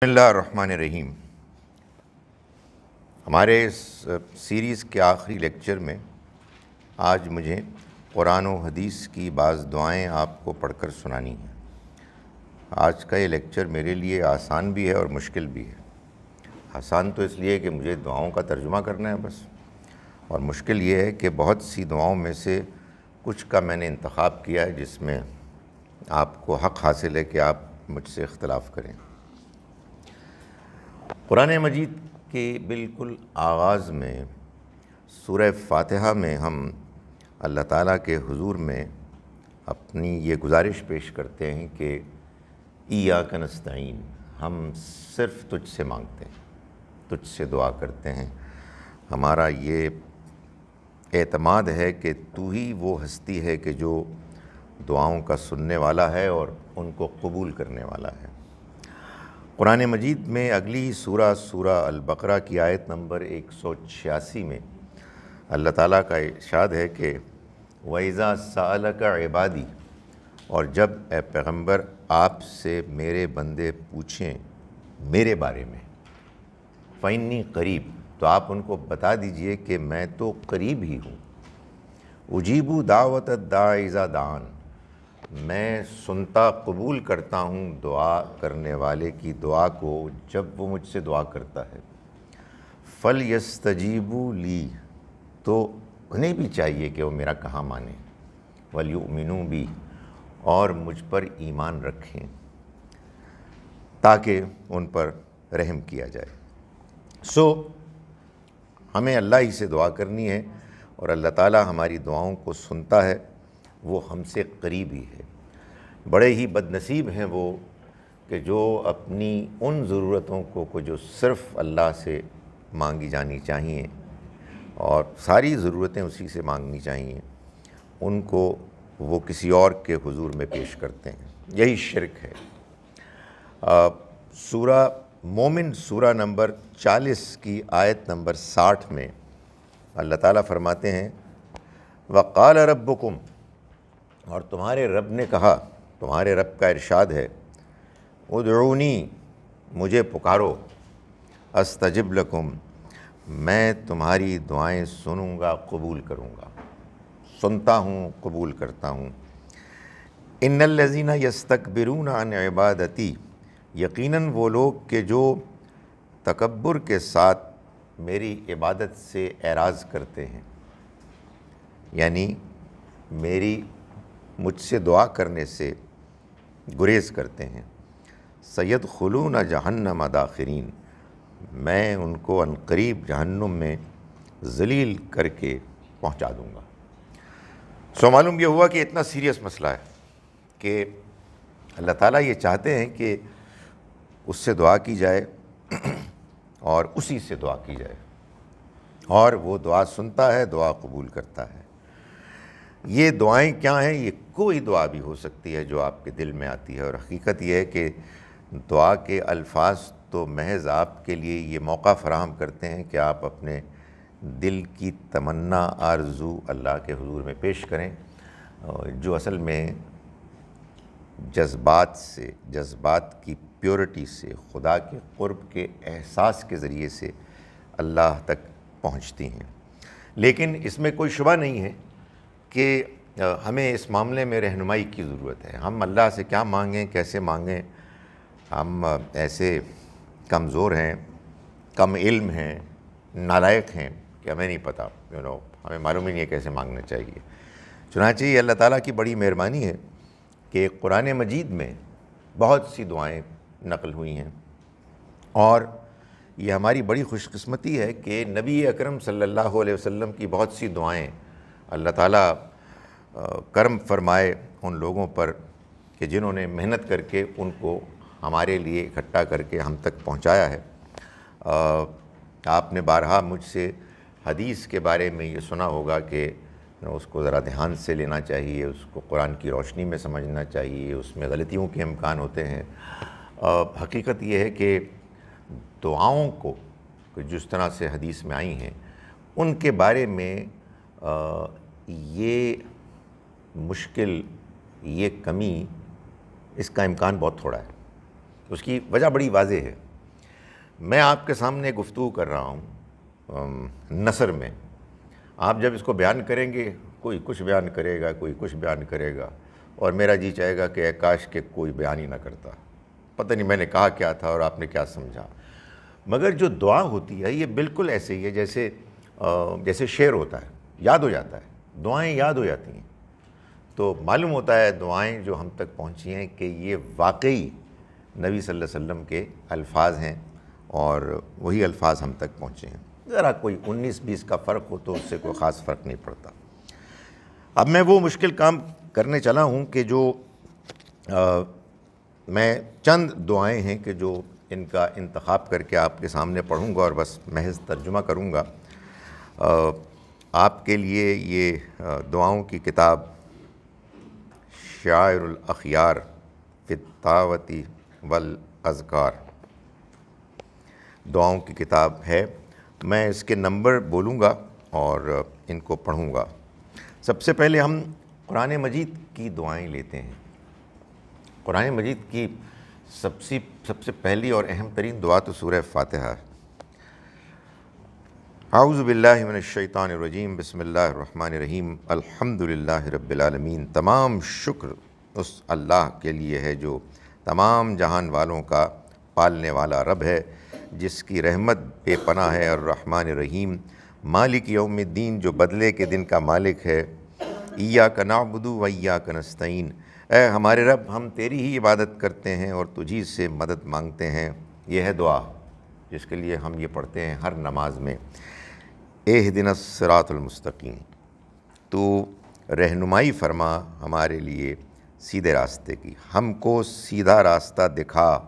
بسم اللہ الرحمن الرحیم۔ ہمارے اس سیریز کے آخری لیکچر میں آج مجھے قرآن و حدیث کی بعض دعائیں آپ کو پڑھ کر سنانی ہیں۔ آج کا یہ لیکچر میرے لیے آسان بھی ہے اور مشکل بھی ہے۔ آسان تو اس لیے کہ مجھے دعاؤں کا ترجمہ کرنا ہے بس، اور مشکل یہ ہے کہ بہت سی دعاؤں میں سے کچھ کا میں نے انتخاب کیا ہے جس میں آپ کو حق حاصل ہے کہ آپ مجھ سے اختلاف کریں۔ قرآن مجید کے بالکل آغاز میں سورہ فاتحہ میں ہم اللہ تعالیٰ کے حضور میں اپنی یہ گزارش پیش کرتے ہیں کہ ایاک نستعین، ہم صرف تجھ سے مانگتے ہیں، تجھ سے دعا کرتے ہیں۔ ہمارا یہ اعتماد ہے کہ تو ہی وہ ہستی ہے کہ جو دعاؤں کا سننے والا ہے اور ان کو قبول کرنے والا ہے۔ قرآن مجید میں اگلی سورہ البقرہ کی آیت نمبر 186 میں اللہ تعالیٰ کا ارشاد ہے کہ وَإِذَا سَأَلَكَ عِبَادِي، اور جب اے پیغمبر آپ سے میرے بندے پوچھیں میرے بارے میں، فَإِنِّي قریب، تو آپ ان کو بتا دیجئے کہ میں تو قریب ہی ہوں۔ اجیبُ دعوت الداعِ اذا دعان، میں سنتا قبول کرتا ہوں دعا کرنے والے کی دعا کو جب وہ مجھ سے دعا کرتا ہے۔ فَلْيَسْتَجِيبُوا لِي، تو انہیں بھی چاہیے کہ وہ میرا کہا مانیں، وَلْيُؤْمِنُوا بِي، اور مجھ پر ایمان رکھیں تاکہ ان پر رحم کیا جائے۔ ہمیں اللہ ہی سے دعا کرنی ہے اور اللہ تعالیٰ ہماری دعاؤں کو سنتا ہے، وہ ہم سے قریب ہی ہے۔ بڑے ہی بد نصیب ہیں وہ کہ جو اپنی ان ضرورتوں کو جو صرف اللہ سے مانگی جانی چاہیے اور ساری ضرورتیں اسی سے مانگنی چاہیے، ان کو وہ کسی اور کے حضور میں پیش کرتے ہیں۔ یہی شرک ہے۔ سورہ مومن سورہ نمبر 40 کی آیت نمبر 60 میں اللہ تعالیٰ فرماتے ہیں وَقَالَ رَبُّكُمْ، اور تمہارے رب نے کہا، تمہارے رب کا ارشاد ہے ادعونی، مجھے پکارو، استجب لکم، میں تمہاری دعائیں سنوں گا، قبول کروں گا، سنتا ہوں، قبول کرتا ہوں۔ ان الذین یستکبرون عن عبادتی، یقیناً وہ لوگ کہ جو تکبر کے ساتھ میری عبادت سے اعراض کرتے ہیں، یعنی مجھ سے دعا کرنے سے گریز کرتے ہیں، سیدخلون جہنم داخرین، میں ان کو عنقریب جہنم میں ذلیل کر کے پہنچا دوں گا۔ معلوم یہ ہوا کہ اتنا سیریس مسئلہ ہے کہ اللہ تعالیٰ یہ چاہتے ہیں کہ اس سے دعا کی جائے اور اسی سے دعا کی جائے، اور وہ دعا سنتا ہے، دعا قبول کرتا ہے۔ یہ دعائیں کیا ہیں؟ یہ کوئی دعا بھی ہو سکتی ہے جو آپ کے دل میں آتی ہے، اور حقیقت یہ ہے کہ دعا کے الفاظ تو محض آپ کے لیے یہ موقع فراہم کرتے ہیں کہ آپ اپنے دل کی تمنا، آرزو اللہ کے حضور میں پیش کریں، جو اصل میں جذبات کی پیورٹی سے، خدا کے قرب کے احساس کے ذریعے سے اللہ تک پہنچتی ہیں۔ لیکن اس میں کوئی شبہ نہیں ہے کہ ہمیں اس معاملے میں رہنمائی کی ضرورت ہے۔ ہم اللہ سے کیا مانگیں، کیسے مانگیں؟ ہم ایسے کمزور ہیں، کم علم ہیں، نالائق ہیں کہ ہمیں نہیں پتہ، ہمیں معلوم ہی نہیں ہے کیسے مانگنا چاہیے۔ چنانچہ یہ اللہ تعالیٰ کی بڑی مہربانی ہے کہ قرآن مجید میں بہت سی دعائیں نقل ہوئی ہیں، اور یہ ہماری بڑی خوش قسمتی ہے کہ نبی اکرم صلی اللہ علیہ وسلم کی بہت سی دعائیں اللہ تعالیٰ کرم فرمائے ان لوگوں پر کہ جنہوں نے محنت کر کے ان کو ہمارے لیے اکٹھا کر کے ہم تک پہنچایا ہے۔ آپ نے بارہا مجھ سے حدیث کے بارے میں یہ سنا ہوگا کہ اس کو ذرا دھیان سے لینا چاہیے، اس کو قرآن کی روشنی میں سمجھنا چاہیے، اس میں غلطیوں کے امکان ہوتے ہیں۔ حقیقت یہ ہے کہ دعاؤں کو جس طرح سے حدیث میں آئی ہیں ان کے بارے میں یہ مشکل، یہ کمی، اس کا امکان بہت تھوڑا ہے۔ اس کی وجہ بڑی واضح ہے میں آپ کے سامنے گفتگو کر رہا ہوں نثر میں، آپ جب اس کو بیان کریں گے، کوئی کچھ بیان کرے گا، کوئی کچھ بیان کرے گا، اور میرا جی چاہے گا کہ اے کاش کہ کوئی بیان ہی نہ کرتا، پتہ نہیں میں نے کہا کیا تھا اور آپ نے کیا سمجھا۔ مگر جو دعا ہوتی ہے یہ بالکل ایسے ہی ہے جیسے شعر ہوتا ہے، یاد ہو جاتا ہے، دعائیں یاد ہو جاتی ہیں۔ تو معلوم ہوتا ہے دعائیں جو ہم تک پہنچی ہیں کہ یہ واقعی نبی صلی اللہ علیہ وسلم کے الفاظ ہیں اور وہی الفاظ ہم تک پہنچے ہیں۔ ذرا کوئی 19-20 کا فرق ہو تو اس سے کوئی خاص فرق نہیں پڑتا۔ اب میں وہ مشکل کام کرنے چلا ہوں کہ جو میں چند دعائیں ہیں کہ جو ان کا انتخاب کر کے آپ کے سامنے پڑھوں گا اور بس محض ترجمہ کروں گا۔ آپ کے لیے یہ دعاؤں کی کتاب شعائر الاخیار فی الطاعۃ والاذکار دعاؤں کی کتاب ہے۔ میں اس کے نمبر بولوں گا اور ان کو پڑھوں گا۔ سب سے پہلے ہم قرآن مجید کی دعائیں لیتے ہیں۔ قرآن مجید کی سب سے پہلی اور اہم ترین دعا تو سورہ فاتحہ ہے۔ اعوذ باللہ من الشیطان الرجیم، بسم اللہ الرحمن الرحیم، الحمدللہ رب العالمین۔ تمام شکر اس اللہ کے لیے ہے جو تمام جہان والوں کا پالنے والا رب ہے، جس کی رحمت بے پناہ ہے، الرحمن الرحیم، مالک یوم الدین، جو بدلے کے دن کا مالک ہے۔ ایاک نعبد و ایاک نستعین، اے ہمارے رب ہم تیری ہی عبادت کرتے ہیں اور تجھی سے مدد مانگتے ہیں۔ یہ ہے دعا جس کے لیے ہم یہ پڑھتے ہیں ہر نماز میں۔ اہدنا الصراط المستقیم، تو رہنمائی فرما ہمارے لیے سیدھے راستے کی، ہم کو سیدھا راستہ دکھا،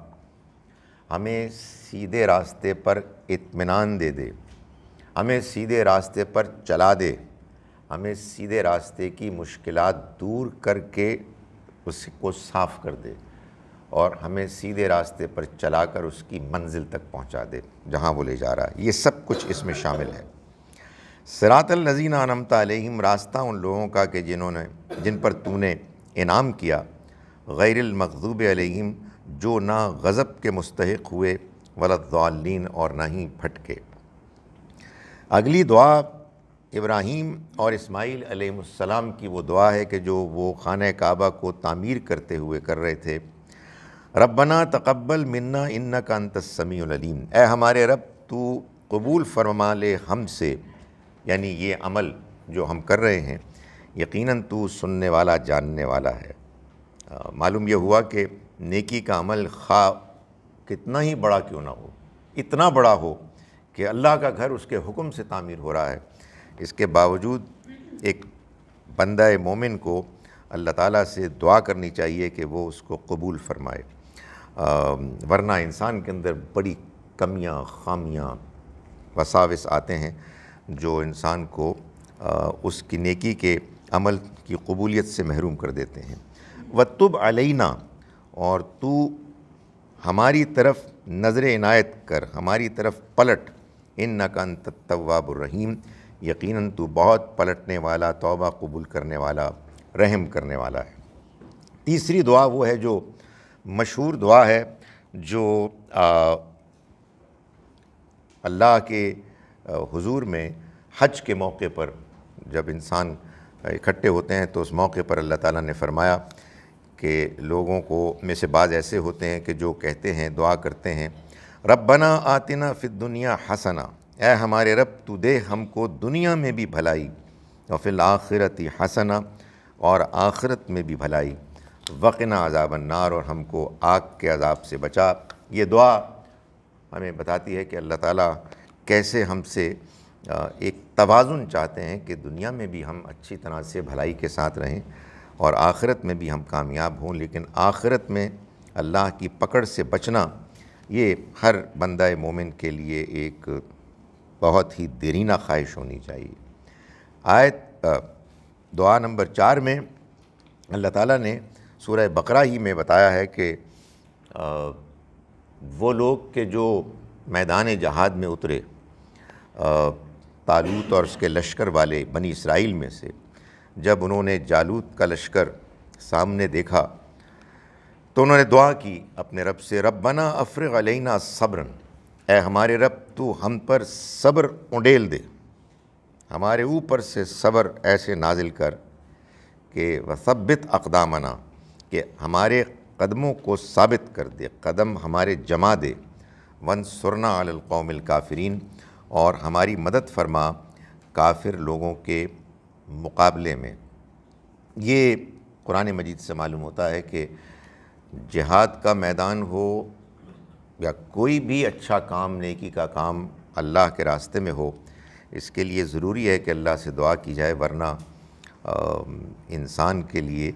ہمیں سیدھے راستے پر اطمینان دے دے، ہمیں سیدھے راستے پر چلا دے، ہمیں سیدھے راستے کی مشکلات دور کر کے اس کو صاف کر دے اور ہمیں سیدھے راستے پر چلا کر اس کی منزل تک پہنچا دے جہاں وہ لے جا رہا ہے۔ یہ سب کچھ اس میں شامل ہے۔ صراط الذین انعمت علیہم، راستہ ان لوگوں کا کہ جن پر تو نے انعام کیا، غیر المغضوب علیہم، جو نہ غضب کے مستحق ہوئے، ولا الضالین، اور نہ ہی بھٹکے۔ اگلی دعا ابراہیم اور اسماعیل علیہ السلام کی وہ دعا ہے کہ جو وہ خانہ کعبہ کو تعمیر کرتے ہوئے کر رہے تھے۔ ربنا تقبل منا انک انت السمیع العلیم، اے ہمارے رب تو قبول فرما لے ہم سے، یعنی یہ عمل جو ہم کر رہے ہیں، یقیناً تو سننے والا جاننے والا ہے۔ معلوم یہ ہوا کہ نیکی کا عمل خواہ کتنا ہی بڑا کیوں نہ ہو، اتنا بڑا ہو کہ اللہ کا گھر اس کے حکم سے تعمیر ہو رہا ہے، اس کے باوجود ایک بندہ مومن کو اللہ تعالیٰ سے دعا کرنی چاہیے کہ وہ اس کو قبول فرمائے، ورنہ انسان کے اندر بڑی کمیاں، خامیاں، وساوس آتے ہیں جو انسان کو اس کی نیکی کے عمل کی قبولیت سے محروم کر دیتے ہیں۔ وَتُبْ عَلَيْنَا، اور تو ہماری طرف نظر عنایت کر، ہماری طرف پلٹ، اِنَّكَ أَنْتَ التَّوَّابُ الرَّحِيمُ، یقیناً تو بہت پلٹنے والا، توبہ قبول کرنے والا، رحم کرنے والا ہے۔ تیسری دعا وہ ہے جو مشہور دعا ہے، جو اللہ کے حضور میں حج کے موقع پر جب انسان اکٹھے ہوتے ہیں تو اس موقع پر اللہ تعالیٰ نے فرمایا کہ لوگوں کو میں سے بعض ایسے ہوتے ہیں کہ جو کہتے ہیں، دعا کرتے ہیں، ربنا آتنا فی الدنیا حسنہ، اے ہمارے رب تو دے ہم کو دنیا میں بھی بھلائی، وفی الآخرۃ حسنہ، اور آخرت میں بھی بھلائی، وقنا عذاب النار، اور ہم کو آگ کے عذاب سے بچا۔ یہ دعا ہمیں بتاتی ہے کہ اللہ تعالیٰ کیسے ہم سے ایک توازن چاہتے ہیں کہ دنیا میں بھی ہم اچھی طرح سے بھلائی کے ساتھ رہیں اور آخرت میں بھی ہم کامیاب ہوں، لیکن آخرت میں اللہ کی پکڑ سے بچنا یہ ہر بندہ مومن کے لیے ایک بہت ہی دیرینہ خواہش ہونی چاہیے۔ آیت دعا نمبر 4 میں اللہ تعالیٰ نے سورہ بقرہ ہی میں بتایا ہے کہ وہ لوگ کہ جو میدان جہاد میں اترے، طالوت اور اس کے لشکر والے بنی اسرائیل میں سے، جب انہوں نے جالوت کا لشکر سامنے دیکھا تو انہوں نے دعا کی اپنے رب سے، ربنا افرغ علینا صبرا، اے ہمارے رب تو ہم پر صبر اونڈیل دے، ہمارے اوپر سے صبر ایسے نازل کر کہ وثبت اقدامنا، کہ ہمارے قدموں کو ثابت کر دے، قدم ہمارے جما دے، وانصرنا علی القوم الکافرین، اور ہماری مدد فرما کافر لوگوں کے مقابلے میں۔ یہ قرآن مجید سے معلوم ہوتا ہے کہ جہاد کا میدان ہو یا کوئی بھی اچھا کام، نیکی کا کام اللہ کے راستے میں ہو، اس کے لیے ضروری ہے کہ اللہ سے دعا کی جائے، ورنہ انسان کے لیے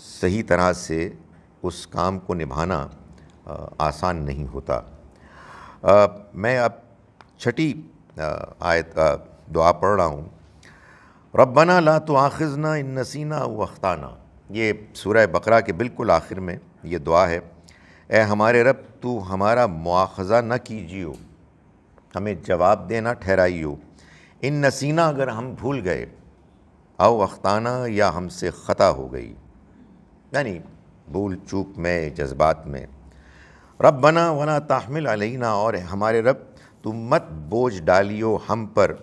صحیح طرح سے اس کام کو نبھانا آسان نہیں ہوتا۔ میں اب چھٹی آیت دعا پڑھ رہا ہوں۔ ربنا لا تؤاخذنا ان نسینا او اخطانا، یہ سورہ بقرہ کے بالکل آخر میں یہ دعا ہے۔ اے ہمارے رب تو ہمارا مواخذہ نہ کیجیو، ہمیں جواب دینا ٹھہرائیو، ان نسینا اگر ہم بھول گئے، او اخطانا یا ہم سے خطا ہو گئی، یعنی بھول چوک میں، جذبات میں۔ ربنا ولا تحمل علینا، اور ہمارے رب تم مت بوجھ ڈالیو ہم پر،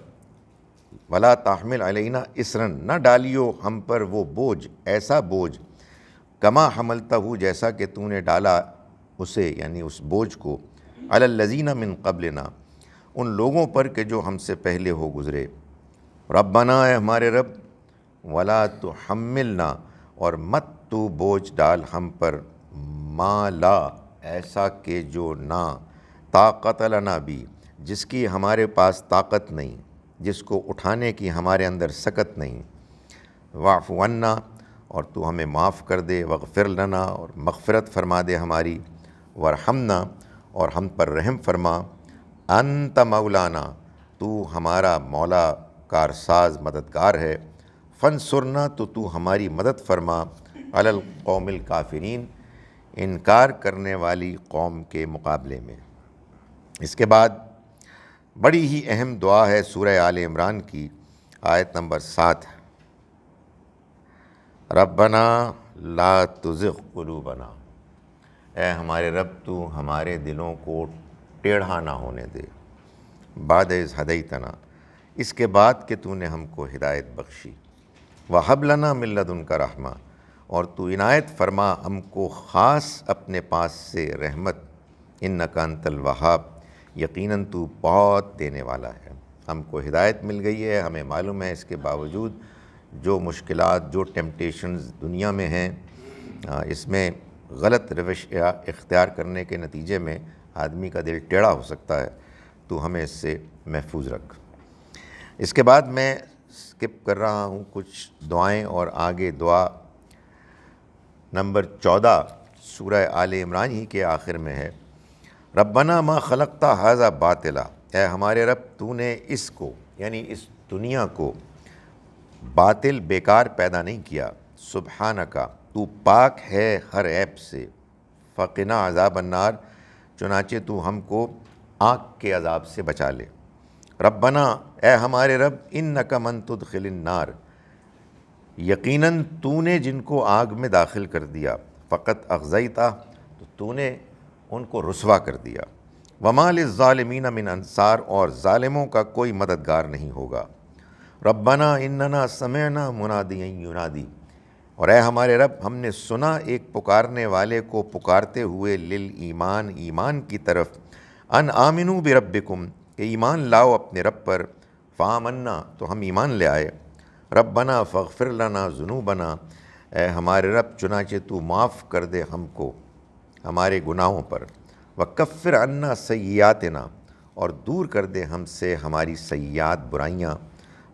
ولا تحمل علینا اسرن، نہ ڈالیو ہم پر وہ بوجھ، ایسا بوجھ، کما حملتہ، جیسا کہ تو نے ڈالا اسے، یعنی اس بوجھ کو، علی الذین من قبلنا، ان لوگوں پر کہ جو ہم سے پہلے ہو گزرے۔ ربنا، اے ہمارے رب، ولا تحملنا، اور مت تو بوجھ ڈال ہم پر، ما لا، ایسا کہ جو نہ، طاقت لنا بھی، جس کی ہمارے پاس طاقت نہیں، جس کو اٹھانے کی ہمارے اندر سکت نہیں۔ واعف عنا، اور تو ہمیں معاف کر دے، واغفر لنا، اور مغفرت فرما دے ہماری، وارحمنا، اور ہم پر رحم فرما، انت مولانا، تو ہمارا مولا کارساز مددگار ہے، فانصرنا، تو ہماری مدد فرما، علی القوم الکافرین، انکار کرنے والی قوم کے مقابلے میں۔ اس کے بعد بڑی ہی اہم دعا ہے سورہ آل عمران کی آیت نمبر 7، ربنا لا تزغ قلوبنا، اے ہمارے رب تو ہمارے دلوں کو ٹیڑھا نہ ہونے دے، بعد اذ ہدیتنا، اس کے بعد کہ تو نے ہم کو ہدایت بخشی، وہب لنا من لدنک رحمہ، اور تو عنایت فرما ہم کو خاص اپنے پاس سے رحمت، انک انت الوہاب، یقیناً تو بہت دینے والا ہے۔ ہم کو ہدایت مل گئی ہے، ہمیں معلوم ہے، اس کے باوجود جو مشکلات، جو ٹیمپٹیشنز دنیا میں ہیں، اس میں غلط روش اختیار کرنے کے نتیجے میں آدمی کا دل ٹیڑھا ہو سکتا ہے، تو ہمیں اس سے محفوظ رکھ۔ اس کے بعد میں سکپ کر رہا ہوں کچھ دعائیں، اور آگے دعا نمبر 14 سورہ آل عمران ہی کے آخر میں ہے، ربنا ما خلقت ھذا باطلا، اے ہمارے رب تو نے اس کو، یعنی اس دنیا کو، باطل بیکار پیدا نہیں کیا، سبحانک، تو پاک ہے ہر عیب سے، فقنا عذاب النار، چنانچہ تو ہم کو آگ کے عذاب سے بچا لے۔ ربنا، اے ہمارے رب، انک من تدخل النار، یقیناً تو نے جن کو آگ میں داخل کر دیا، فقط اغزیتہ، تو تو نے ان کو رسوا کر دیا، وما للظالمین من انصار، اور ظالموں کا کوئی مددگار نہیں ہوگا۔ ربنا اننا سمعنا منادیا ینادی، اور اے ہمارے رب، ہم نے سنا ایک پکارنے والے کو پکارتے ہوئے، للایمان، ایمان کی طرف، ان آمنوا بربکم، کہ ایمان لاؤ اپنے رب پر، فآمنا، تو ہم ایمان لے آئے۔ ربنا فاغفر لنا ذنوبنا، اے ہمارے رب چنانچہ تو معاف کر دے ہم کو ہمارے گناہوں پر، وکفر عنا سیئاتنا، اور دور کر دے ہم سے ہماری سیئات، برائیاں،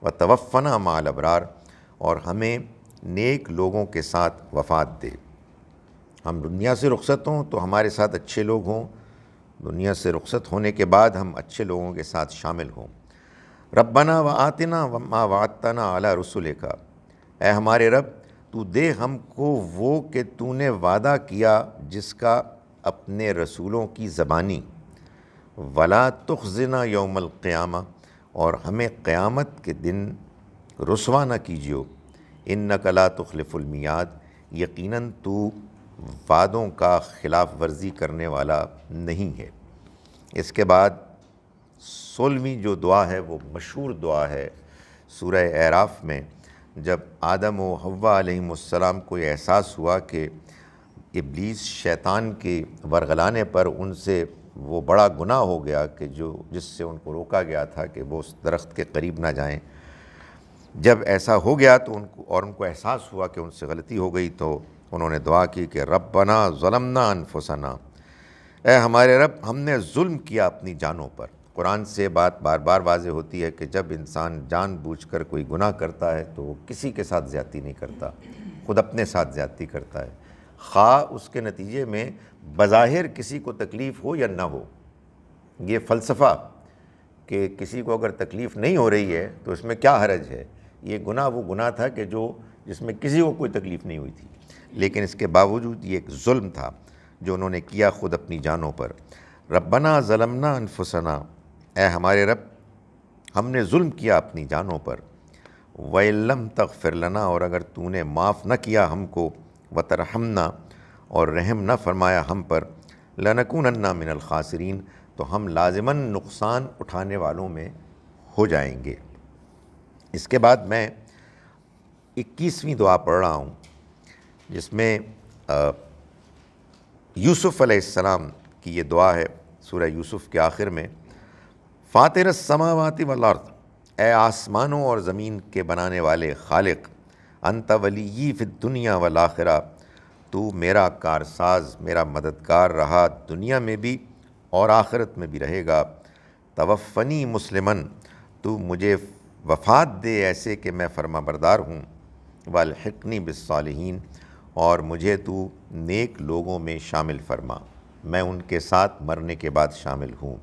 وتوفنا مع الابرار، اور ہمیں نیک لوگوں کے ساتھ وفات دے۔ ہم دنیا سے رخصت ہوں تو ہمارے ساتھ اچھے لوگ ہوں، دنیا سے رخصت ہونے کے بعد ہم اچھے لوگوں کے ساتھ شامل ہوں۔ ربنا وآتنا ما وعدتنا علی رسلک، اے ہمارے رب تو دے ہم کو وہ کہ تو نے وعدہ کیا جس کا اپنے رسولوں کی زبانی، ولا تخزنا یوم القیامہ، اور ہمیں قیامت کے دن رسوا نہ کیجیو، انک لا تخلف المیعاد، یقیناً تو وعدوں کا خلاف ورزی کرنے والا نہیں ہے۔ اس کے بعد 16ویں جو دعا ہے وہ مشہور دعا ہے سورہ اعراف میں، جب آدم و حوا علیہم السلام کو یہ احساس ہوا کہ ابلیس شیطان کے ورغلانے پر ان سے وہ بڑا گناہ ہو گیا کہ جس سے ان کو روکا گیا تھا کہ وہ اس درخت کے قریب نہ جائیں، جب ایسا ہو گیا تو ان کو احساس ہوا کہ ان سے غلطی ہو گئی، تو انہوں نے دعا کی کہ ربنا ظلمنا انفسنا، اے ہمارے رب ہم نے ظلم کیا اپنی جانوں پر۔ قرآن سے بات بار بار واضح ہوتی ہے کہ جب انسان جان بوجھ کر کوئی گناہ کرتا ہے تو وہ کسی کے ساتھ زیادتی نہیں کرتا، خود اپنے ساتھ زیادتی کرتا ہے، خواہ اس کے نتیجے میں بظاہر کسی کو تکلیف ہو یا نہ ہو۔ یہ فلسفہ کہ کسی کو اگر تکلیف نہیں ہو رہی ہے تو اس میں کیا حرج ہے، یہ گناہ وہ گناہ تھا کہ جس میں کسی کو کوئی تکلیف نہیں ہوئی تھی، لیکن اس کے باوجود یہ ایک ظلم تھا جو انہوں نے کیا خود اپنی جانوں پر۔ ربنا ظلمنا انفسنا، اے ہمارے رب ہم نے ظلم کیا اپنی جانوں پر، وَإِن لَّمْ تَغْفِرْ لَنَا، اور اگر تو نے معاف نہ کیا ہم کو، وَتَرْحَمْنَا، اور رحم نہ فرمایا ہم پر، لَنَكُونَنَّ مِنَ الْخَاسِرِينَ، تو ہم لازماً نقصان اٹھانے والوں میں ہو جائیں گے۔ اس کے بعد میں 21ویں دعا پڑھ رہا ہوں جس میں یوسف علیہ السلام کی یہ دعا ہے سورہ یوسف کے آخر میں، فاطر السماوات والارض، اے آسمانوں اور زمین کے بنانے والے خالق، انت ولی فی الدنیا والآخرہ، تو میرا کارساز میرا مددگار رہا دنیا میں بھی اور آخرت میں بھی رہے گا، توفنی مسلمن، تو مجھے وفات دے ایسے کہ میں فرما بردار ہوں، والحقنی بالصالحین، اور مجھے تو نیک لوگوں میں شامل فرما، میں ان کے ساتھ مرنے کے بعد شامل ہوں۔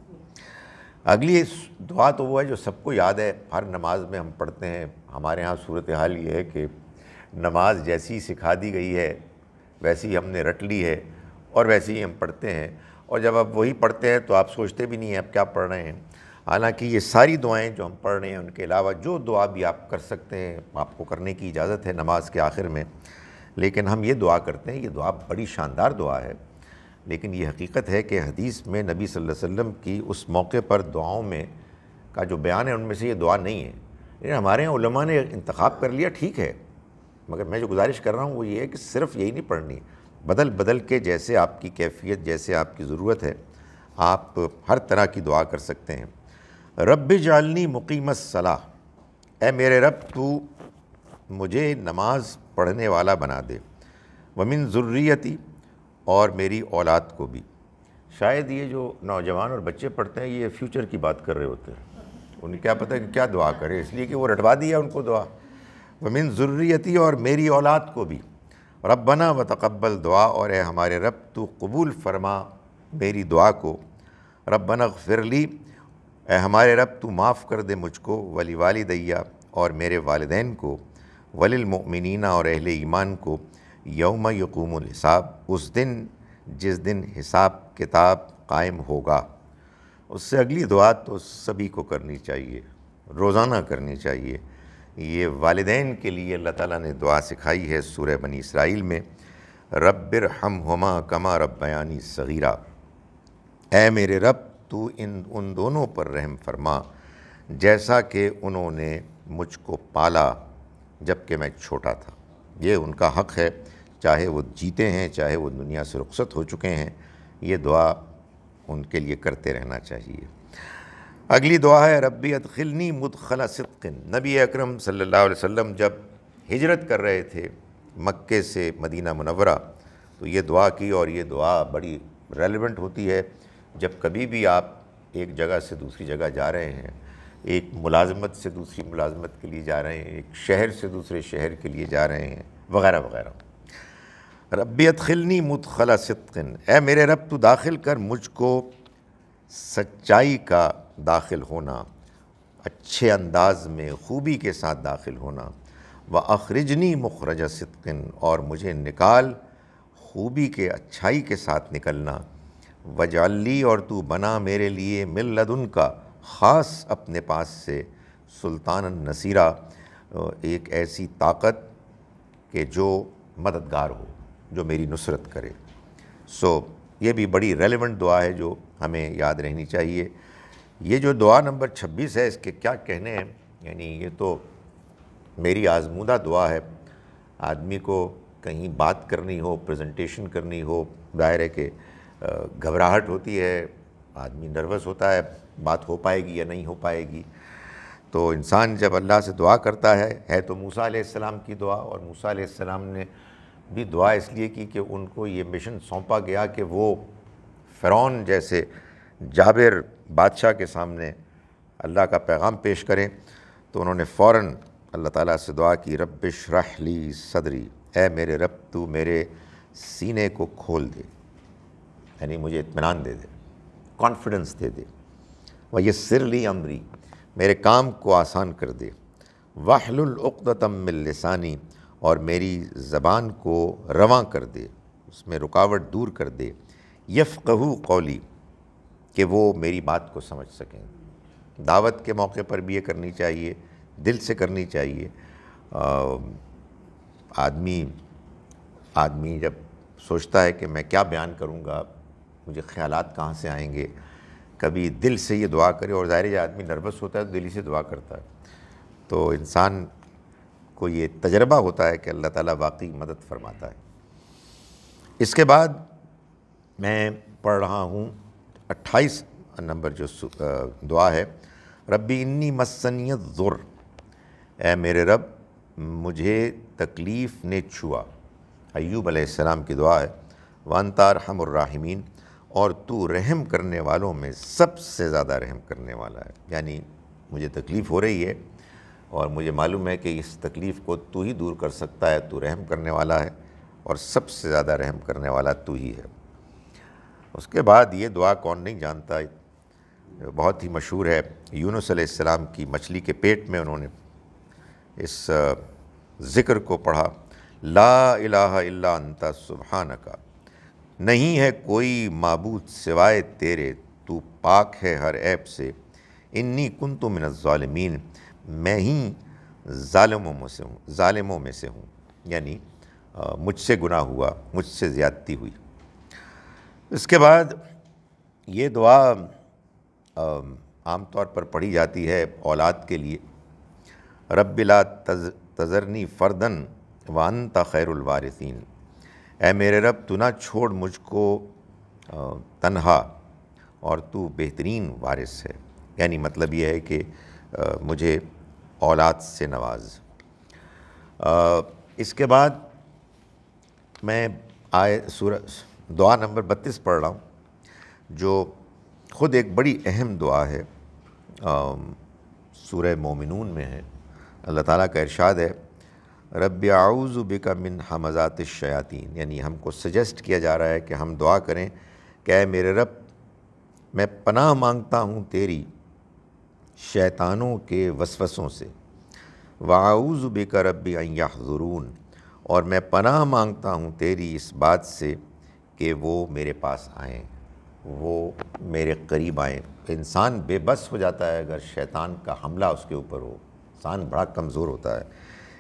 اگلی دعا تو وہ ہے جو سب کو یاد ہے، ہر نماز میں ہم پڑھتے ہیں۔ ہمارے ہاں صورتحال یہ ہے کہ نماز جیسی سکھا دی گئی ہے ویسی ہی ہم نے رٹ لی ہے اور ویسی ہی ہم پڑھتے ہیں، اور جب آپ وہی پڑھتے ہیں تو آپ سوچتے بھی نہیں ہیں آپ کیا پڑھ رہے ہیں۔ حالانکہ یہ ساری دعائیں جو ہم پڑھ رہے ہیں ان کے علاوہ جو دعا بھی آپ کر سکتے ہیں آپ کو کرنے کی اجازت ہے نماز کے آخر میں، لیکن ہم یہ دعا کرتے ہیں۔ یہ دعا بڑی شاندار دعا ہے، لیکن یہ حقیقت ہے کہ حدیث میں نبی صلی اللہ علیہ وسلم کی اس موقع پر دعاؤں میں کا جو بیان ہے ان میں سے یہ دعا نہیں ہے، لیکن ہمارے یہاں علماء نے انتخاب کر لیا، ٹھیک ہے، مگر میں جو گزارش کر رہا ہوں وہ یہ ہے کہ صرف یہی نہیں پڑھنی، بدل بدل کے جیسے آپ کی کیفیت، جیسے آپ کی ضرورت ہے، آپ ہر طرح کی دعا کر سکتے ہیں۔ رب اجعلنی مقیم الصلاۃ، اے میرے رب تو مجھے نماز پڑھنے والا بنا دے، ومن ذریتی، اور میری اولاد کو بھی۔ شاید یہ جو نوجوان اور بچے پڑھتے ہیں یہ فیوچر کی بات کر رہے ہوتے ہیں، انہیں کیا پتہ کہ کیا دعا کرے، اس لیے کہ وہ رٹوا دیا ان کو دعا، ومن ذریتی، اور میری اولاد کو بھی۔ ربنا وتقبل دعا، اور اے ہمارے رب تو قبول فرما میری دعا کو۔ ربنا اغفر لی، اے ہمارے رب تو معاف کر دے مجھ کو، ولی والدیہ، اور میرے والدین کو، وللمؤمنین، اور اہل ایمان کو، یوم یقوم الحساب، اس دن جس دن حساب کتاب قائم ہوگا۔ اس سے اگلی دعا تو سبھی کو کرنی چاہیے، روزانہ کرنی چاہیے۔ یہ والدین کے لیے اللہ تعالیٰ نے دعا سکھائی ہے سورہ بنی اسرائیل میں، رب ارحمہما کما ربیانی صغیرا، اے میرے رب تو ان دونوں پر رحم فرما جیسا کہ انہوں نے مجھ کو پالا جب کہ میں چھوٹا تھا۔ یہ ان کا حق ہے، چاہے وہ جیتے ہیں چاہے وہ دنیا سے رخصت ہو چکے ہیں، یہ دعا ان کے لیے کرتے رہنا چاہیے۔ اگلی دعا ہے ربی ادخلنی مدخل صدق، نبی اکرم صلی اللہ علیہ وسلم جب ہجرت کر رہے تھے مکے سے مدینہ منورہ تو یہ دعا کی، اور یہ دعا بڑی ریلیونٹ ہوتی ہے جب کبھی بھی آپ ایک جگہ سے دوسری جگہ جا رہے ہیں، ایک ملازمت سے دوسری ملازمت کے لیے جا رہے ہیں، ایک شہر سے دوسرے شہر کے لیے جا رہے ہیں، وغیرہ وغیرہ۔ ربی ادخلنی مدخل صدق، اے میرے رب تو داخل کر مجھ کو سچائی کا داخل ہونا، اچھے انداز میں خوبی کے ساتھ داخل ہونا، وَأَخْرِجْنِي مُخْرَجَ صِدْقٍ، اور مجھے نکال خوبی کے اچھائی کے ساتھ نکلنا، وَاجْعَل لِّي، اور تو بنا میرے لیے مِن لَدُنْکَ، خاص اپنے پاس سے، سلطان النصیرہ، ایک ایسی طاقت کہ جو مددگار ہو، جو میری نصرت کرے۔ سو یہ بھی بڑی ریلیونٹ دعا ہے جو ہمیں یاد رہنی چاہیے۔ یہ جو دعا نمبر 26 ہے، اس کے کیا کہنے ہیں، یعنی یہ تو میری آزمودہ دعا ہے۔ آدمی کو کہیں بات کرنی ہو، پریزنٹیشن کرنی ہو، ظاہر ہے کہ گھبراہٹ ہوتی ہے، آدمی نروس ہوتا ہے بات ہو پائے گی یا نہیں ہو پائے گی۔ تو انسان جب اللہ سے دعا کرتا ہے تو موسیٰ علیہ السلام کی دعا، اور موسیٰ علیہ السلام نے بھی دعا اس لیے کی کہ ان کو یہ مشن سونپا گیا کہ وہ فرعون جیسے جابر بادشاہ کے سامنے اللہ کا پیغام پیش کریں۔ تو انہوں نے فوراً اللہ تعالیٰ سے دعا کی، رب اشرح لی صدری، اے میرے رب تو میرے سینے کو کھول دے، یعنی مجھے اطمینان دے دے، کانفیڈنس دے دے، ویسر لی امری، میرے کام کو آسان کر دے، واحلل عقدۃ من لسانی، اور میری زبان کو رواں کر دے، اس میں رکاوٹ دور کر دے، یفقہوا قولی، کہ وہ میری بات کو سمجھ سکیں۔ دعوت کے موقع پر بھی یہ کرنی چاہیے، دل سے کرنی چاہیے۔ آدمی جب سوچتا ہے کہ میں کیا بیان کروں گا، مجھے خیالات کہاں سے آئیں گے، کبھی دل سے یہ دعا کرے، اور ظاہر ہے آدمی نروس ہوتا ہے تو دل ہی سے دعا کرتا ہے، تو انسان کو یہ تجربہ ہوتا ہے کہ اللہ تعالیٰ واقعی مدد فرماتا ہے۔ اس کے بعد میں پڑھ رہا ہوں 28 نمبر جو دعا ہے، ربی انی مسنی الضر، اے میرے رب مجھے تکلیف نے چھوا۔ ایوب علیہ السلام کی دعا ہے، وانت ارحم الراحمین، اور تو رحم کرنے والوں میں سب سے زیادہ رحم کرنے والا ہے، یعنی مجھے تکلیف ہو رہی ہے اور مجھے معلوم ہے کہ اس تکلیف کو تو ہی دور کر سکتا ہے، تو رحم کرنے والا ہے اور سب سے زیادہ رحم کرنے والا تو ہی ہے۔ اس کے بعد یہ دعا کون نہیں جانتا، بہت ہی مشہور ہے، یونس علیہ السلام کی مچھلی کے پیٹ میں انہوں نے اس ذکر کو پڑھا، لا الہ الا انت سبحانک، نہیں ہے کوئی معبود سوائے تیرے، تو پاک ہے ہر عیب سے، انی کنت من الظالمین، میں ہی ظالموں میں سے ہوں، یعنی مجھ سے گناہ ہوا، مجھ سے زیادتی ہوئی۔ اس کے بعد یہ دعا عام طور پر پڑھی جاتی ہے اولاد کے لیے، رب لا تذرنی فردن وانت خیر الوارثین، اے میرے رب تو نہ چھوڑ مجھ کو تنہا اور تو بہترین وارث ہے، یعنی مطلب یہ ہے کہ مجھے اولاد سے نواز۔ اس کے بعد میں سورہ دعا نمبر 32 پڑھ رہا ہوں، جو خود ایک بڑی اہم دعا ہے، سورہ مومنون میں ہے۔ اللہ تعالیٰ کا ارشاد ہے، رب اعوذ بک من ہمزات الشیاطین، یعنی ہم کو سجیسٹ کیا جا رہا ہے کہ ہم دعا کریں کہ اے میرے رب میں پناہ مانگتا ہوں تیری شیطانوں کے وسوسوں سے، واعوذ بک ربی ان یحضرون، اور میں پناہ مانگتا ہوں تیری اس بات سے کہ وہ میرے پاس آئیں، وہ میرے قریب آئیں۔ انسان بے بس ہو جاتا ہے اگر شیطان کا حملہ اس کے اوپر ہو، انسان بڑا کمزور ہوتا ہے۔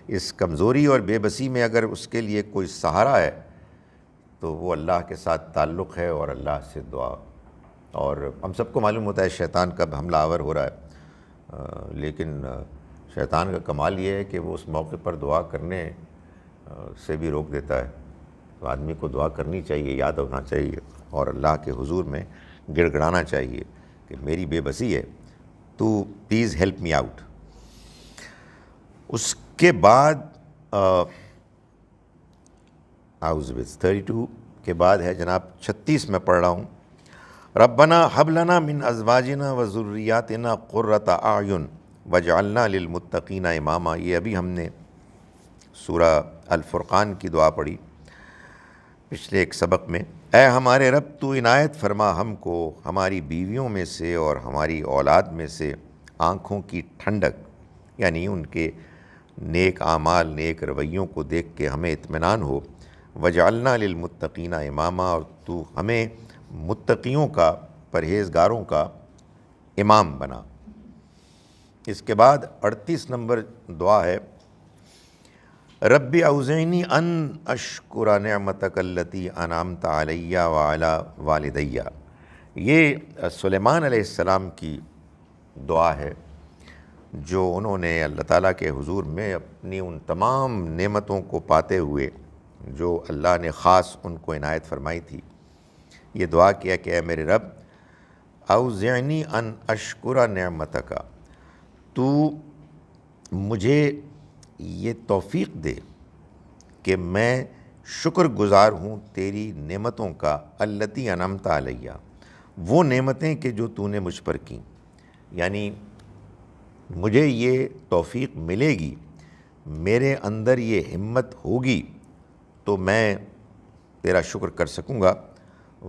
اس کمزوری اور بے بسی میں اگر اس کے لیے کوئی سہارا ہے تو وہ اللہ کے ساتھ تعلق ہے اور اللہ سے دعا۔ اور ہم سب کو معلوم ہوتا ہے شیطان کب حملہ آور ہو رہا ہے، لیکن شیطان کا کمال یہ ہے کہ وہ اس موقع پر دعا کرنے سے بھی روک دیتا ہے۔ تو آدمی کو دعا کرنی چاہیے، یاد ہونا چاہیے، اور اللہ کے حضور میں گڑ گڑانا چاہیے کہ میری بے بسی ہے، تو پلیز ہیلپ می آؤٹ۔ اس کے بعد اعوذ باللہ 32 کے بعد ہے جناب 36 میں پڑھ رہا ہوں، ربنا حب لنا من ازواجنا و ذریاتنا قرۃ اعین واجعلنا للمتقین اماما۔ یہ ابھی ہم نے سورہ الفرقان کی دعا پڑھی پچھلے ایک سبق میں، اے ہمارے رب تو عنایت فرما ہم کو ہماری بیویوں میں سے اور ہماری اولاد میں سے آنکھوں کی ٹھنڈک، یعنی ان کے نیک اعمال، نیک رویوں کو دیکھ کے ہمیں اطمینان ہو، وجعلنا للمتقین اماما، اور تو ہمیں متقیوں کا، پرہیزگاروں کا امام بنا۔ اس کے بعد 38 نمبر دعا ہے، رب اوزعنی ان اشکر نعمتک التی انعمت علی وعلی والدی، یہ سلیمان علیہ السلام کی دعا ہے جو انہوں نے اللہ تعالیٰ کے حضور میں اپنی ان تمام نعمتوں کو پاتے ہوئے جو اللہ نے خاص ان کو عنایت فرمائی تھی، یہ دعا کیا کہ اے میرے رب اوزعنی ان اشکر نعمتک، تو مجھے یہ توفیق دے کہ میں شکر گزار ہوں تیری نعمتوں کا، التی انعمت علیہ، وہ نعمتیں کہ جو تو نے مجھ پر کیں، یعنی مجھے یہ توفیق ملے گی، میرے اندر یہ ہمت ہوگی تو میں تیرا شکر کر سکوں گا،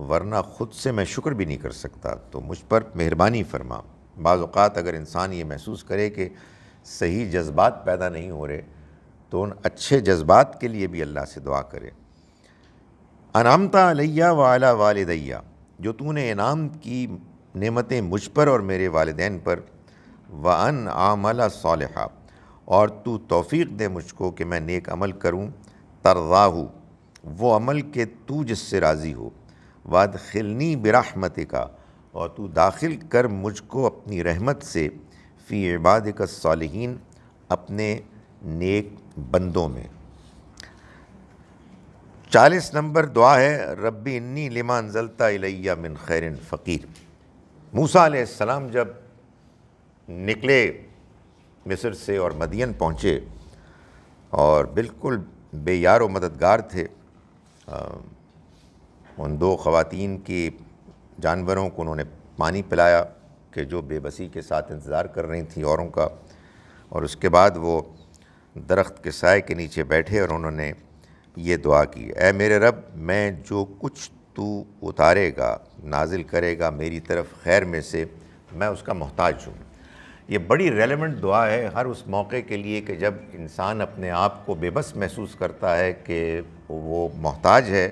ورنہ خود سے میں شکر بھی نہیں کر سکتا، تو مجھ پر مہربانی فرما۔ بعض اوقات اگر انسان یہ محسوس کرے کہ صحیح جذبات پیدا نہیں ہو رہے تو ان اچھے جذبات کے لیے بھی اللہ سے دعا کرے۔ انعمت علیہ وعلی والدی، جو تو نے انعام کی نعمتیں مجھ پر اور میرے والدین پر، وَأَنْ عَمَلَ صالحہ، اور تو توفیق دے مجھ کو کہ میں نیک عمل کروں، ترضاہ، وہ عمل کہ تو جس سے راضی ہو، وَادْخِلْنِی بِرَحْمَتِکَ، اور تو داخل کر مجھ کو اپنی رحمت سے، فی عبادک الصالحین، اپنے نیک بندوں میں۔ 40 نمبر دعا ہے رب انی لما انزلت الی من خیر فقیر۔ موسیٰ علیہ السلام جب نکلے مصر سے اور مدین پہنچے اور بالکل بے یار و مددگار تھے، ان 2 خواتین کی جانوروں کو انہوں نے پانی پلایا کہ جو بے بسی کے ساتھ انتظار کر رہی تھیں اوروں کا، اور اس کے بعد وہ درخت کے سائے کے نیچے بیٹھے اور انہوں نے یہ دعا کی، اے میرے رب، میں جو کچھ تو اتارے گا، نازل کرے گا میری طرف خیر میں سے، میں اس کا محتاج ہوں۔ یہ بڑی ریلیونٹ دعا ہے ہر اس موقع کے لیے کہ جب انسان اپنے آپ کو بے بس محسوس کرتا ہے کہ وہ محتاج ہے،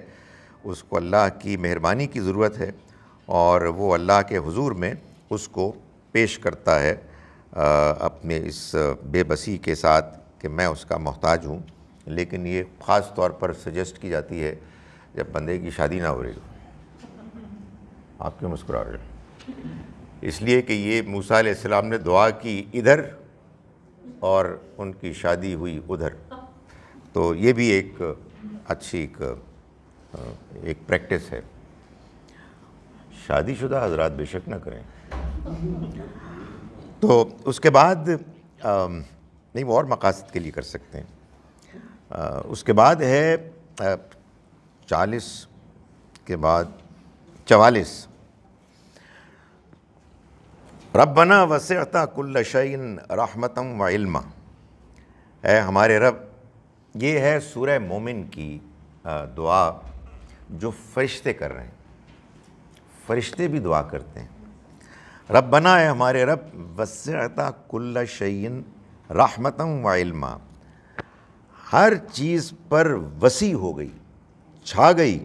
اس کو اللہ کی مہربانی کی ضرورت ہے، اور وہ اللہ کے حضور میں اس کو پیش کرتا ہے اپنے اس بے بسی کے ساتھ کہ میں اس کا محتاج ہوں۔ لیکن یہ خاص طور پر سجیسٹ کی جاتی ہے جب بندے کی شادی نہ ہو رہی ہو۔ آپ کیوں مسکرا رہے ہیں؟ اس لیے کہ یہ موسیٰ علیہ السلام نے دعا کی ادھر اور ان کی شادی ہوئی ادھر، تو یہ بھی ایک اچھی ایک پریکٹس ہے۔ شادی شدہ حضرات بے شک نہ کریں۔ تو اس کے بعد نہیں، وہ اور مقاصد کے لیے کر سکتے ہیں۔ اس کے بعد ہے 40 کے بعد 44، ربنا وسعت کل شیء رحمتا وعلما، اے ہمارے رب، یہ ہے سورہ مومن کی دعا جو فرشتے کر رہے ہیں، فرشتے بھی دعا کرتے ہیں۔ ربنا، اے ہمارے رب، وسعت کل شیء رحمتا وعلما، ہر چیز پر وسیع ہو گئی، چھا گئی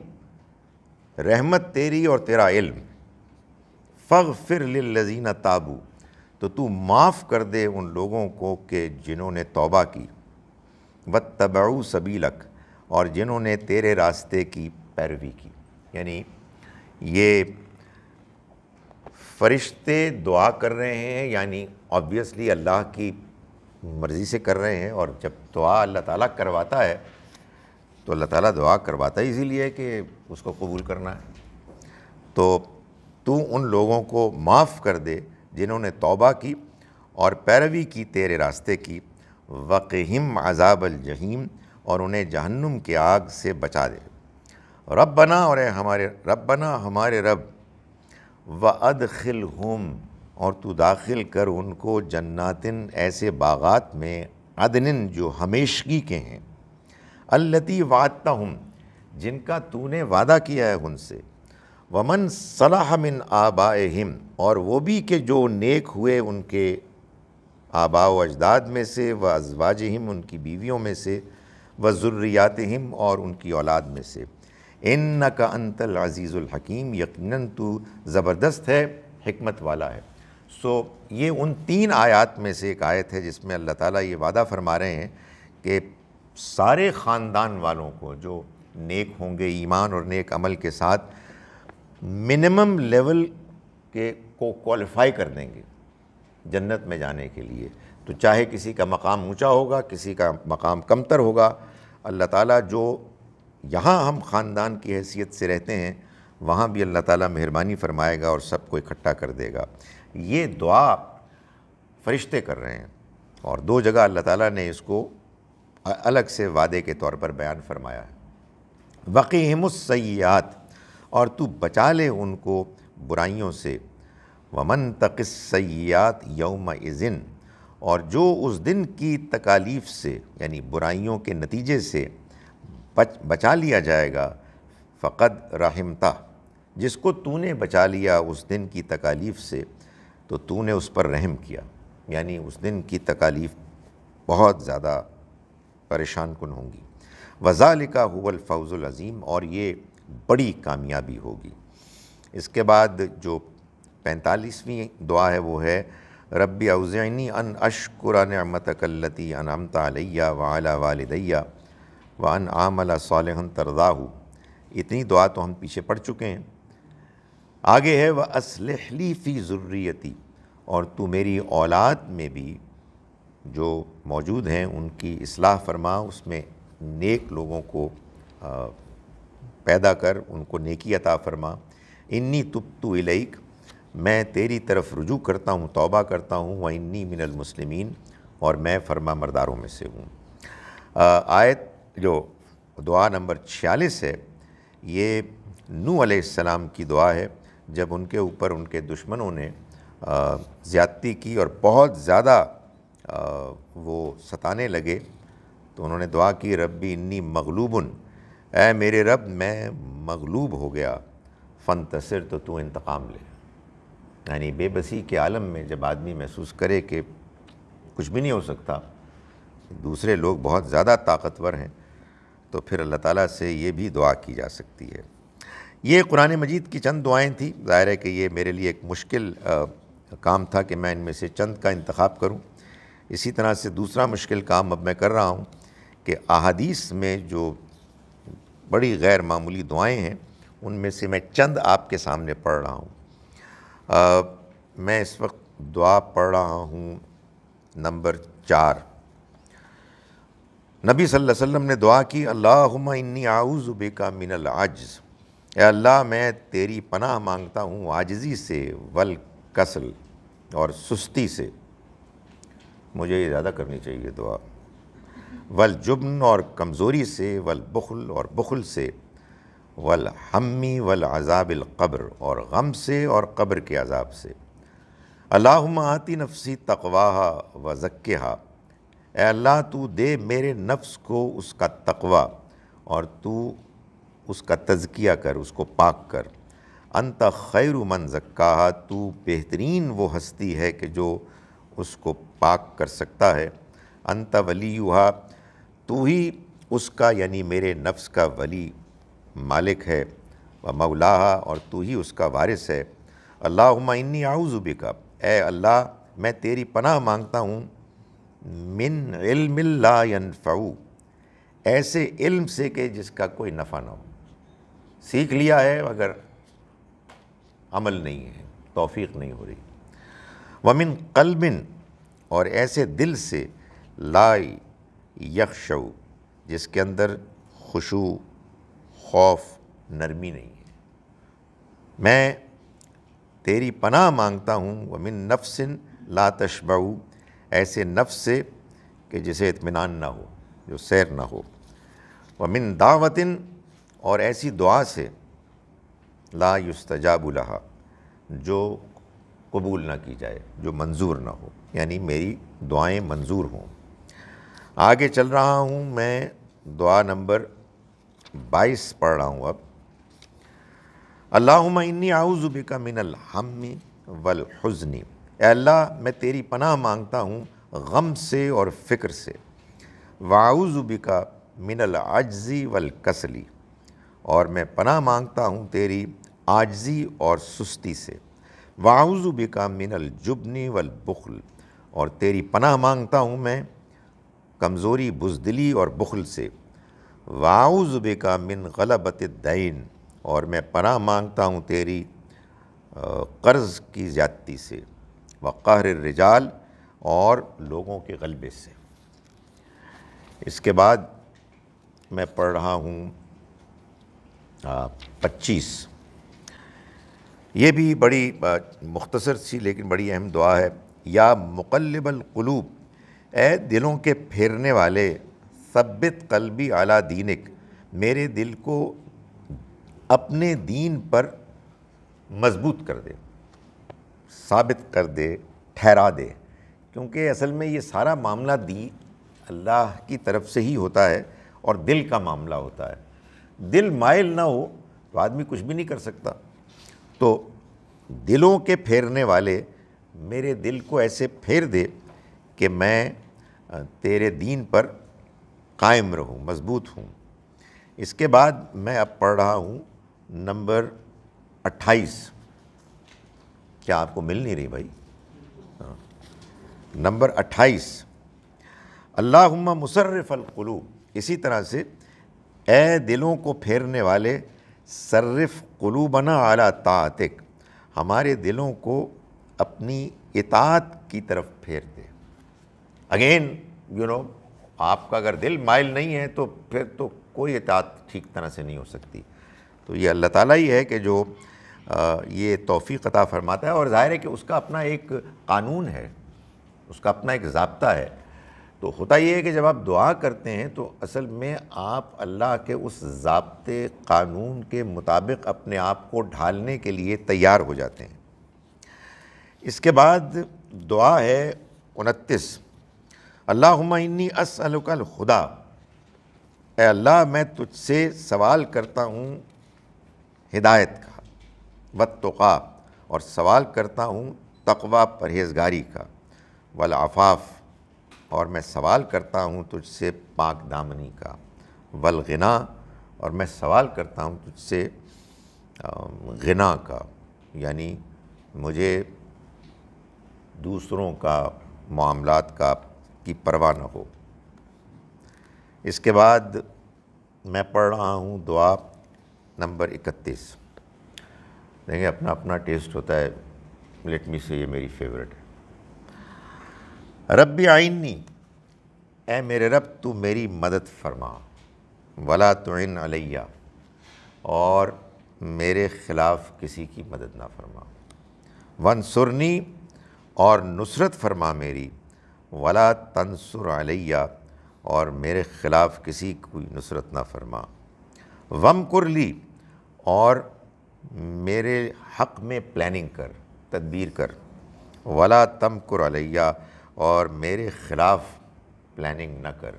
رحمت تیری اور تیرا علم۔ فاغفر للذین تابوا، تو معاف کر دے ان لوگوں کو کہ جنہوں نے توبہ کی، واتبعوا سبیلک، اور جنہوں نے تیرے راستے کی پیروی کی۔ یعنی یہ فرشتے دعا کر رہے ہیں، یعنی آبویسلی اللہ کی مرضی سے کر رہے ہیں، اور جب دعا اللہ تعالیٰ کرواتا ہے تو اللہ تعالیٰ دعا کرواتا ہی اسی لیے کہ اس کو قبول کرنا ہے۔ تو ان لوگوں کو معاف کر دے جنہوں نے توبہ کی اور پیروی کی تیرے راستے کی، وقہم عذاب الجحیم، اور انہیں جہنم کے آگ سے بچا دے۔ ربنا، اور ربنا ہمارے رب، وادخلہم، اور تو داخل کر ان کو جناتن، ایسے باغات میں، عدن، جو ہمیشگی کے ہیں، التی وعدتہم، جن کا تو نے وعدہ کیا ہے ان سے، ومن صلح من آبائہم، اور وہ بھی کہ جو نیک ہوئے ان کے آباء و اجداد میں سے، و ازواجہم، ان کی بیویوں میں سے، و ذریاتہم، اور ان کی اولاد میں سے، انک انت العزیز الحکیم، یقیناً تو زبردست ہے، حکمت والا ہے۔ سو یہ ان 3 آیات میں سے ایک آیت ہے جس میں اللہ تعالیٰ یہ وعدہ فرما رہے ہیں کہ سارے خاندان والوں کو جو نیک ہوں گے ایمان اور نیک عمل کے ساتھ منیمم لیول کے کو کوالیفائی کر دیں گے جنت میں جانے کے لیے. تو چاہے کسی کا مقام اونچا ہوگا، کسی کا مقام کمتر ہوگا، اللہ تعالیٰ جو یہاں ہم خاندان کی حیثیت سے رہتے ہیں وہاں بھی اللہ تعالیٰ مہربانی فرمائے گا اور سب کو اکٹھا کر دے گا. یہ دعا فرشتے کر رہے ہیں، اور 2 جگہ اللہ تعالیٰ نے اس کو الگ سے وعدے کے طور پر بیان فرمایا ہے. وقیہم السیئات، اور تو بچا لے ان کو برائیوں سے. ومن تق السیئات یومئذ، اور جو اس دن کی تکالیف سے یعنی برائیوں کے نتیجے سے بچا لیا جائے گا، فقد رحمتہ، جس کو تو نے بچا لیا اس دن کی تکالیف سے تو تو نے اس پر رحم کیا. یعنی اس دن کی تکالیف بہت زیادہ پریشان کن ہوں گی. وذالک هو الفوز العظیم، اور یہ بڑی کامیابی ہوگی. اس کے بعد جو 45ویں دعا ہے وہ ہے ربی اوزعنی ان اشکر نعمتک التی انعمت علی وعلی والدی وان اعمل صالحا ترضاہ. اتنی دعا تو ہم پیچھے پڑھ چکے ہیں. آگے ہے وَأَصْلِحْ لِي فِي ذُرِّيَّتِي، اور تو میری اولاد میں بھی جو موجود ہیں ان کی اصلاح فرما، اس میں نیک لوگوں کو پیدا کر، ان کو نیکی عطا فرما. انی تبت الیک، میں تیری طرف رجوع کرتا ہوں، توبہ کرتا ہوں. وانی من المسلمین، اور میں فرما مرداروں میں سے ہوں. آیت جو دعا نمبر 46 ہے یہ نوح علیہ السلام کی دعا ہے جب ان کے اوپر ان کے دشمنوں نے زیادتی کی اور بہت زیادہ وہ ستانے لگے تو انہوں نے دعا کی ربی انی مغلوبن، اے میرے رب میں مغلوب ہو گیا، فانتصر، تو انتقام لے. یعنی بے بسی کے عالم میں جب آدمی محسوس کرے کہ کچھ بھی نہیں ہو سکتا، دوسرے لوگ بہت زیادہ طاقتور ہیں، تو پھر اللہ تعالیٰ سے یہ بھی دعا کی جا سکتی ہے. یہ قرآن مجید کی چند دعائیں تھیں. ظاہر ہے کہ یہ میرے لیے ایک مشکل کام تھا کہ میں ان میں سے چند کا انتخاب کروں. اسی طرح سے دوسرا مشکل کام اب میں کر رہا ہوں کہ احادیث میں جو بڑی غیر معمولی دعائیں ہیں ان میں سے میں چند آپ کے سامنے پڑھ رہا ہوں. میں اس وقت دعا پڑھ رہا ہوں نمبر 4. نبی صلی اللہ علیہ وسلم نے دعا کی اللہم انی اعوذ بک من العجز، اے اللہ میں تیری پناہ مانگتا ہوں عاجزی سے، والکسل، اور سستی سے. مجھے یہ زیادہ کرنی چاہیے دعا. والجبن، اور کمزوری سے، والبخل، اور بخل سے، والہم والعذاب القبر، اور غم سے اور قبر کے عذاب سے. اللہم آتی نفسی تقواہا وزکہا، اے اللہ تو دے میرے نفس کو اس کا تقوی اور تو اس کا تزکیہ کر، اس کو پاک کر. انت خیر من زکاہا، تو بہترین وہ ہستی ہے کہ جو اس کو پاک کر سکتا ہے. انت ولیہا، تو ہی اس کا یعنی میرے نفس کا ولی مالک ہے. و مولاہا، اور تو ہی اس کا وارث ہے. اللہم انی اعوذ بک، اے اللہ میں تیری پناہ مانگتا ہوں من علم لا ینفع، ایسے علم سے کہ جس کا کوئی نفع نہ ہو. سیکھ لیا ہے مگر عمل نہیں ہے، توفیق نہیں ہو رہی. ومن قلب، اور ایسے دل سے لا یخشع، جس کے اندر خشوع، خوف، نرمی نہیں ہے. میں تیری پناہ مانگتا ہوں ومن نفس لا تشبع، ایسے نفس سے کہ جسے اطمینان نہ ہو، جو سیر نہ ہو. ومن دعوت، اور ایسی دعا سے لا یستجاب لہا، جو قبول نہ کی جائے، جو منظور نہ ہو، یعنی میری دعائیں منظور ہوں. آگے چل رہا ہوں میں دعا نمبر 22 پڑھ رہا ہوں اب. اللہم انی اعوذ بک من الہم والحزن، اے اللہ میں تیری پناہ مانگتا ہوں غم سے اور فکر سے. واعوذ بک من العجز والکسل، اور میں پناہ مانگتا ہوں تیری عاجزی اور سستی سے. واعوذ بک من الجبن والبخل، اور تیری پناہ مانگتا ہوں میں کمزوری، بزدلی اور بخل سے، واعوذ بک من غلبۃ الدین، اور میں پناہ مانگتا ہوں تیری قرض کی زیادتی سے، وقہر الرجال، اور لوگوں کے غلبے سے۔ اس کے بعد میں پڑھ رہا ہوں 25، یہ بھی بڑی مختصر سی لیکن بڑی اہم دعا ہے۔ یا مقلب القلوب، اے دلوں کے پھیرنے والے، ثبت قلبی علی دینک، میرے دل کو اپنے دین پر مضبوط کر دے، ثابت کر دے، ٹھہرا دے، کیونکہ اصل میں یہ سارا معاملہ اللہ کی طرف سے ہی ہوتا ہے اور دل کا معاملہ ہوتا ہے۔ دل مائل نہ ہو تو آدمی کچھ بھی نہیں کر سکتا۔ تو دلوں کے پھیرنے والے، میرے دل کو ایسے پھیر دے کہ میں تیرے دین پر قائم رہوں، مضبوط ہوں۔ اس کے بعد میں اب پڑھ رہا ہوں نمبر 28، کیا آپ کو مل نہیں رہی بھائی؟ نمبر 28، اللہم مصرف القلوب، اسی طرح سے اے دلوں کو پھیرنے والے، صرف قلوبنا علی طاعتک، ہمارے دلوں کو اپنی اطاعت کی طرف پھیر دے۔ اگین آپ کا اگر دل مائل نہیں ہے تو پھر تو کوئی اطاعت ٹھیک طرح سے نہیں ہو سکتی۔ تو یہ اللہ تعالیٰ ہی ہے کہ جو یہ توفیق عطا فرماتا ہے، اور ظاہر ہے کہ اس کا اپنا ایک قانون ہے، اس کا اپنا ایک ضابطہ ہے۔ تو ہوتا یہ ہے کہ جب آپ دعا کرتے ہیں تو اصل میں آپ اللہ کے اس ضابطے قانون کے مطابق اپنے آپ کو ڈھالنے کے لیے تیار ہو جاتے ہیں۔ اس کے بعد دعا ہے 29، اللہم انی اسألک الہدی، اے اللہ میں تجھ سے سوال کرتا ہوں ہدایت کا، والتقی، اور سوال کرتا ہوں تقوی پرہیزگاری کا، والعفاف، اور میں سوال کرتا ہوں تجھ سے پاک دامنی کا، والغنا، اور میں سوال کرتا ہوں تجھ سے غنا کا، یعنی مجھے دوسروں کا معاملات کی پرواہ نہ ہو۔ اس کے بعد میں پڑھ رہا ہوں دعا نمبر 31، دیکھیں اپنا اپنا ٹیسٹ ہوتا ہے، لیٹ می سے یہ میری فیورٹ ہے۔ رب اعینی، اے میرے رب تو میری مدد فرما، ولا تعن علی، اور میرے خلاف کسی کی مدد نہ فرما، وانصرنی، اور نصرت فرما میری، ولا تنصر علی، اور میرے خلاف کسی کی نصرت نہ فرما، وامکر لی، اور میرے حق میں پلاننگ کر، تدبیر کر، ولا تمکر علی، اور میرے خلاف پلاننگ نہ کر،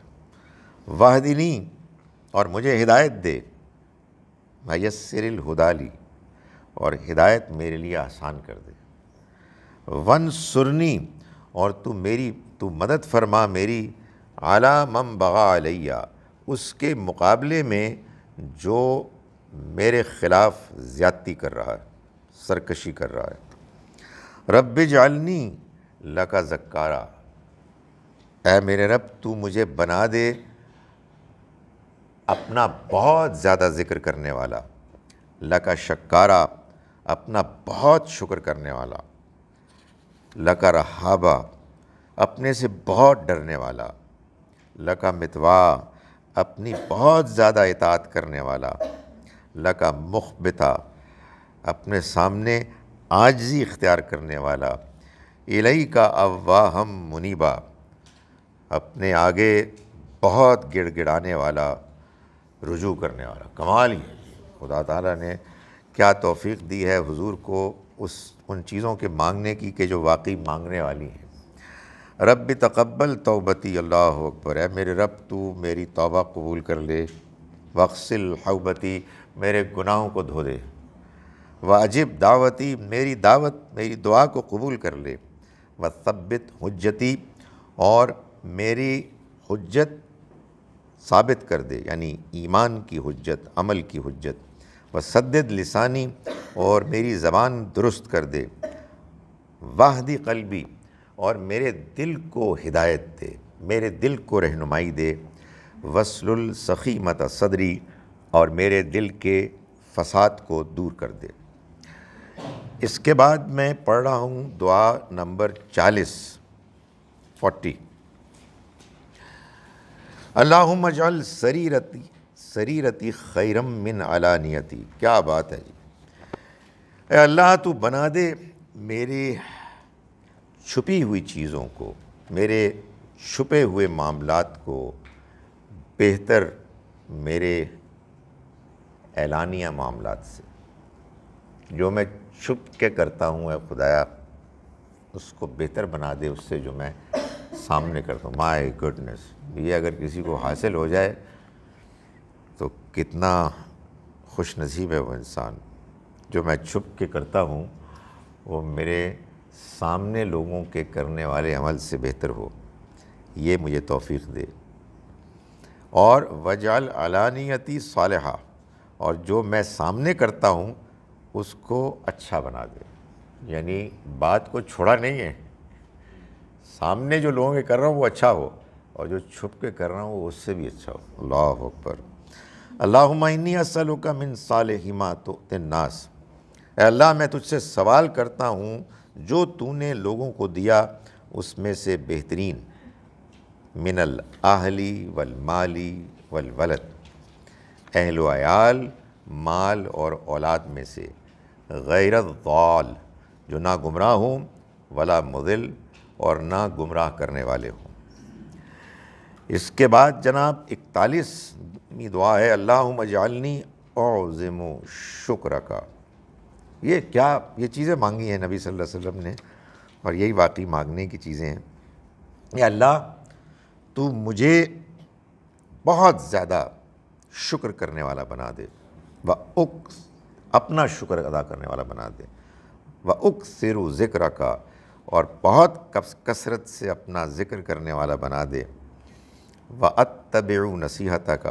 واہدنی، اور مجھے ہدایت دے، میسر الہدی لی، اور ہدایت میرے لیے آسان کر دے، وانصرنی، اور تو مدد فرما میری، علی من بغی علی، اس کے مقابلے میں جو میرے خلاف زیادتی کر رہا ہے، سرکشی کر رہا ہے، رب اجعلنی لک ذکارا، اے میرے رب تو مجھے بنا دے اپنا بہت زیادہ ذکر کرنے والا، لک شکارا، اپنا بہت شکر کرنے والا، لک رہابا، اپنے سے بہت ڈرنے والا، لک متوا، اپنی بہت زیادہ اطاعت کرنے والا، لک مخبتا، اپنے سامنے عاجزی اختیار کرنے والا، الیک اواہم منیبا، اپنے آگے بہت گڑ گڑانے والا، رجوع کرنے والا۔ کمال ہی خدا تعالیٰ نے کیا توفیق دی ہے حضور کو ان چیزوں کے مانگنے کی کہ جو واقعی مانگنے والی ہیں۔ رب تقبل توبتی، اللہ اکبر، اے میرے رب تو میری توبہ قبول کر لے، واغسل حوبتی، میرے گناہوں کو دھو دے، واجب دعوتی، میری دعا کو قبول کر لے، وثبت حجتی، اور میری حجت ثابت کر دے، یعنی ایمان کی حجت، عمل کی حجت، وسدد لسانی، اور میری زبان درست کر دے، واہدی قلبی، اور میرے دل کو ہدایت دے، میرے دل کو رہنمائی دے، وصل سخیمت صدری، اور میرے دل کے فساد کو دور کر دے۔ اس کے بعد میں پڑھ رہا ہوں دعا نمبر 40۔ اللہم اجعل سریرتی خیرم من علانیتی۔ کیا بات ہے جی! اے اللہ تو بنا دے میرے چھپی ہوئی چیزوں کو، میرے چھپے ہوئے معاملات کو بہتر میرے اعلانیہ معاملات سے۔ جو میں چھپ کے کرتا ہوں اے خدایا اس کو بہتر بنا دے اس سے جو میں سامنے کرتا ہوں۔ مائی گڈنس، یہ اگر کسی کو حاصل ہو جائے تو کتنا خوش نصیب ہے وہ انسان۔ جو میں چھپ کے کرتا ہوں وہ میرے سامنے لوگوں کے کرنے والے عمل سے بہتر ہو، یہ مجھے توفیق دے۔ اور وجعل علانیتی صالحہ، اور جو میں سامنے کرتا ہوں اس کو اچھا بنا دے، یعنی بات کو چھوڑا نہیں ہے، سامنے جو لوگوں کے کر رہا ہوں وہ اچھا ہو، اور جو چھپ کے کر رہا ہوں وہ اس سے بھی اچھا ہو۔ اللہ اکبر۔ اللہم انی اسألک من صالح ما تؤتی الناس۔ اے اللہ میں تجھ سے سوال کرتا ہوں جو تو نے لوگوں کو دیا اس میں سے بہترین، من الاہلی والمالی والولد، اہل و عیال، مال اور اولاد میں سے، غیر الضال، جو نہ گمراہ ہوں، ولا مضل، اور نہ گمراہ کرنے والے ہوں۔ اس کے بعد جناب 41ویں دعا ہے، اللہم اجعلنی اعظم شکرک۔ یہ چیزیں مانگی ہیں نبی صلی اللہ علیہ وسلم نے، اور یہی واقعی مانگنے کی چیزیں ہیں۔ یا اللہ تو مجھے بہت زیادہ شکر کرنے والا بنا دے، اپنا شکر ادا کرنے والا بنا دے، وَأُكْثِرُ ذِكْرَكَ، اور بہت کثرت سے اپنا ذکر کرنے والا بنا دے، وَأَتَّبِعُ نَصِيحَتَكَ،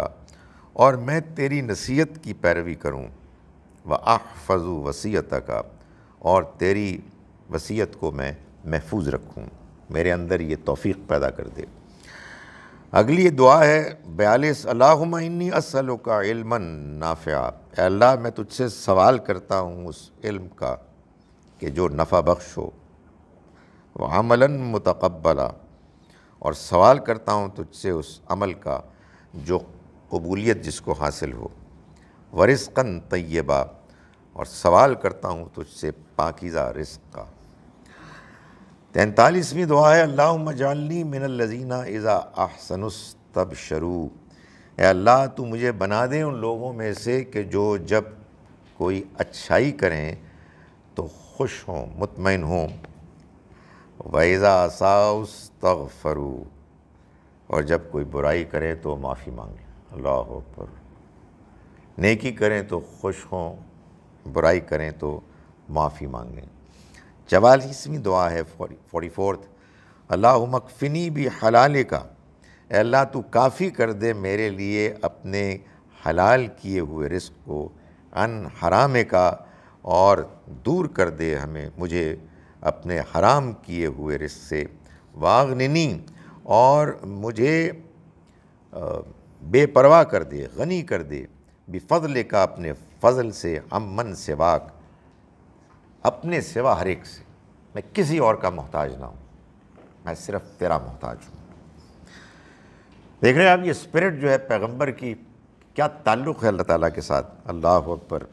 اور میں تیری نصیحت کی پیروی کروں، وَأَحْفَظُ وَصِيَّتَكَ، اور تیری وصیت کو میں محفوظ رکھوں، میرے اندر یہ توفیق پیدا کر دے۔ اگلی دعا ہے 42، اللہم انی اسألک علما نافعا۔ اے اللہ میں تجھ سے سوال کرتا ہوں اس علم کا کہ جو نفع بخش ہو، وعملا متقبلا، اور سوال کرتا ہوں تجھ سے اس عمل کا جو قبولیت جس کو حاصل ہو، ورزقا طیبا، اور سوال کرتا ہوں تجھ سے پاکیزہ رزق کا۔ 43ویں دعا ہے، اللہم اجعلنی من الذین اذا احسنوا استبشروا۔ اے اللہ تو مجھے بنا دے ان لوگوں میں سے کہ جو جب کوئی اچھائی کریں تو خوش ہوں، مطمئن ہوں، وَإِذَا أَسَاءُوا اسْتَغْفَرُوا، اور جب کوئی برائی کرے تو معافی مانگیں۔ اللہ اکبر۔ نیکی کریں تو خوش ہوں، برائی کریں تو معافی مانگیں۔ 44ویں دعا ہے 44، اللہم اکفنی بحلالک۔ اے اللہ تو کافی کر دے میرے لیے اپنے حلال کیے ہوئے رزق کو، عن حرامک، اور دور کر دے مجھے اپنے حرام کیے ہوئے رزق سے، واغننی، اور مجھے بے پرواہ کر دے، غنی کر دے، بفضلک، اپنے فضل سے، عمن سواک، اپنے سوا ہر ایک سے، میں کسی اور کا محتاج نہ ہوں، میں صرف تیرا محتاج ہوں۔ دیکھ رہے ہیں آپ یہ اسپرٹ جو ہے پیغمبر کی کیا تعلق ہے اللہ تعالیٰ کے ساتھ۔ اللہ اکبر۔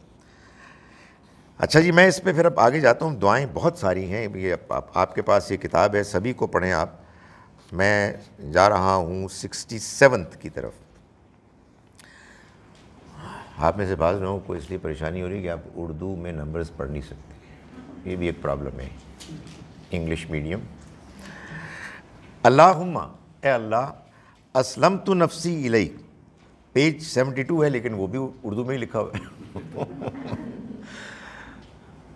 اچھا جی، میں اس پہ پھر اب آگے جاتا ہوں۔ دعائیں بہت ساری ہیں، یہ آپ کے پاس یہ کتاب ہے، سبھی کو پڑھیں آپ۔ میں جا رہا ہوں 67 کی طرف۔ آپ میں سے بعض لوگوں کو اس لیے پریشانی ہو رہی ہے کہ آپ اردو میں نمبرز پڑھ نہیں سکتے، یہ بھی ایک پرابلم ہے، انگلش میڈیم۔ اللہم، اے اللہ، اسلمت نفسی الیک، پیج 72 ہے لیکن وہ بھی اردو میں ہی لکھا ہوا ہے۔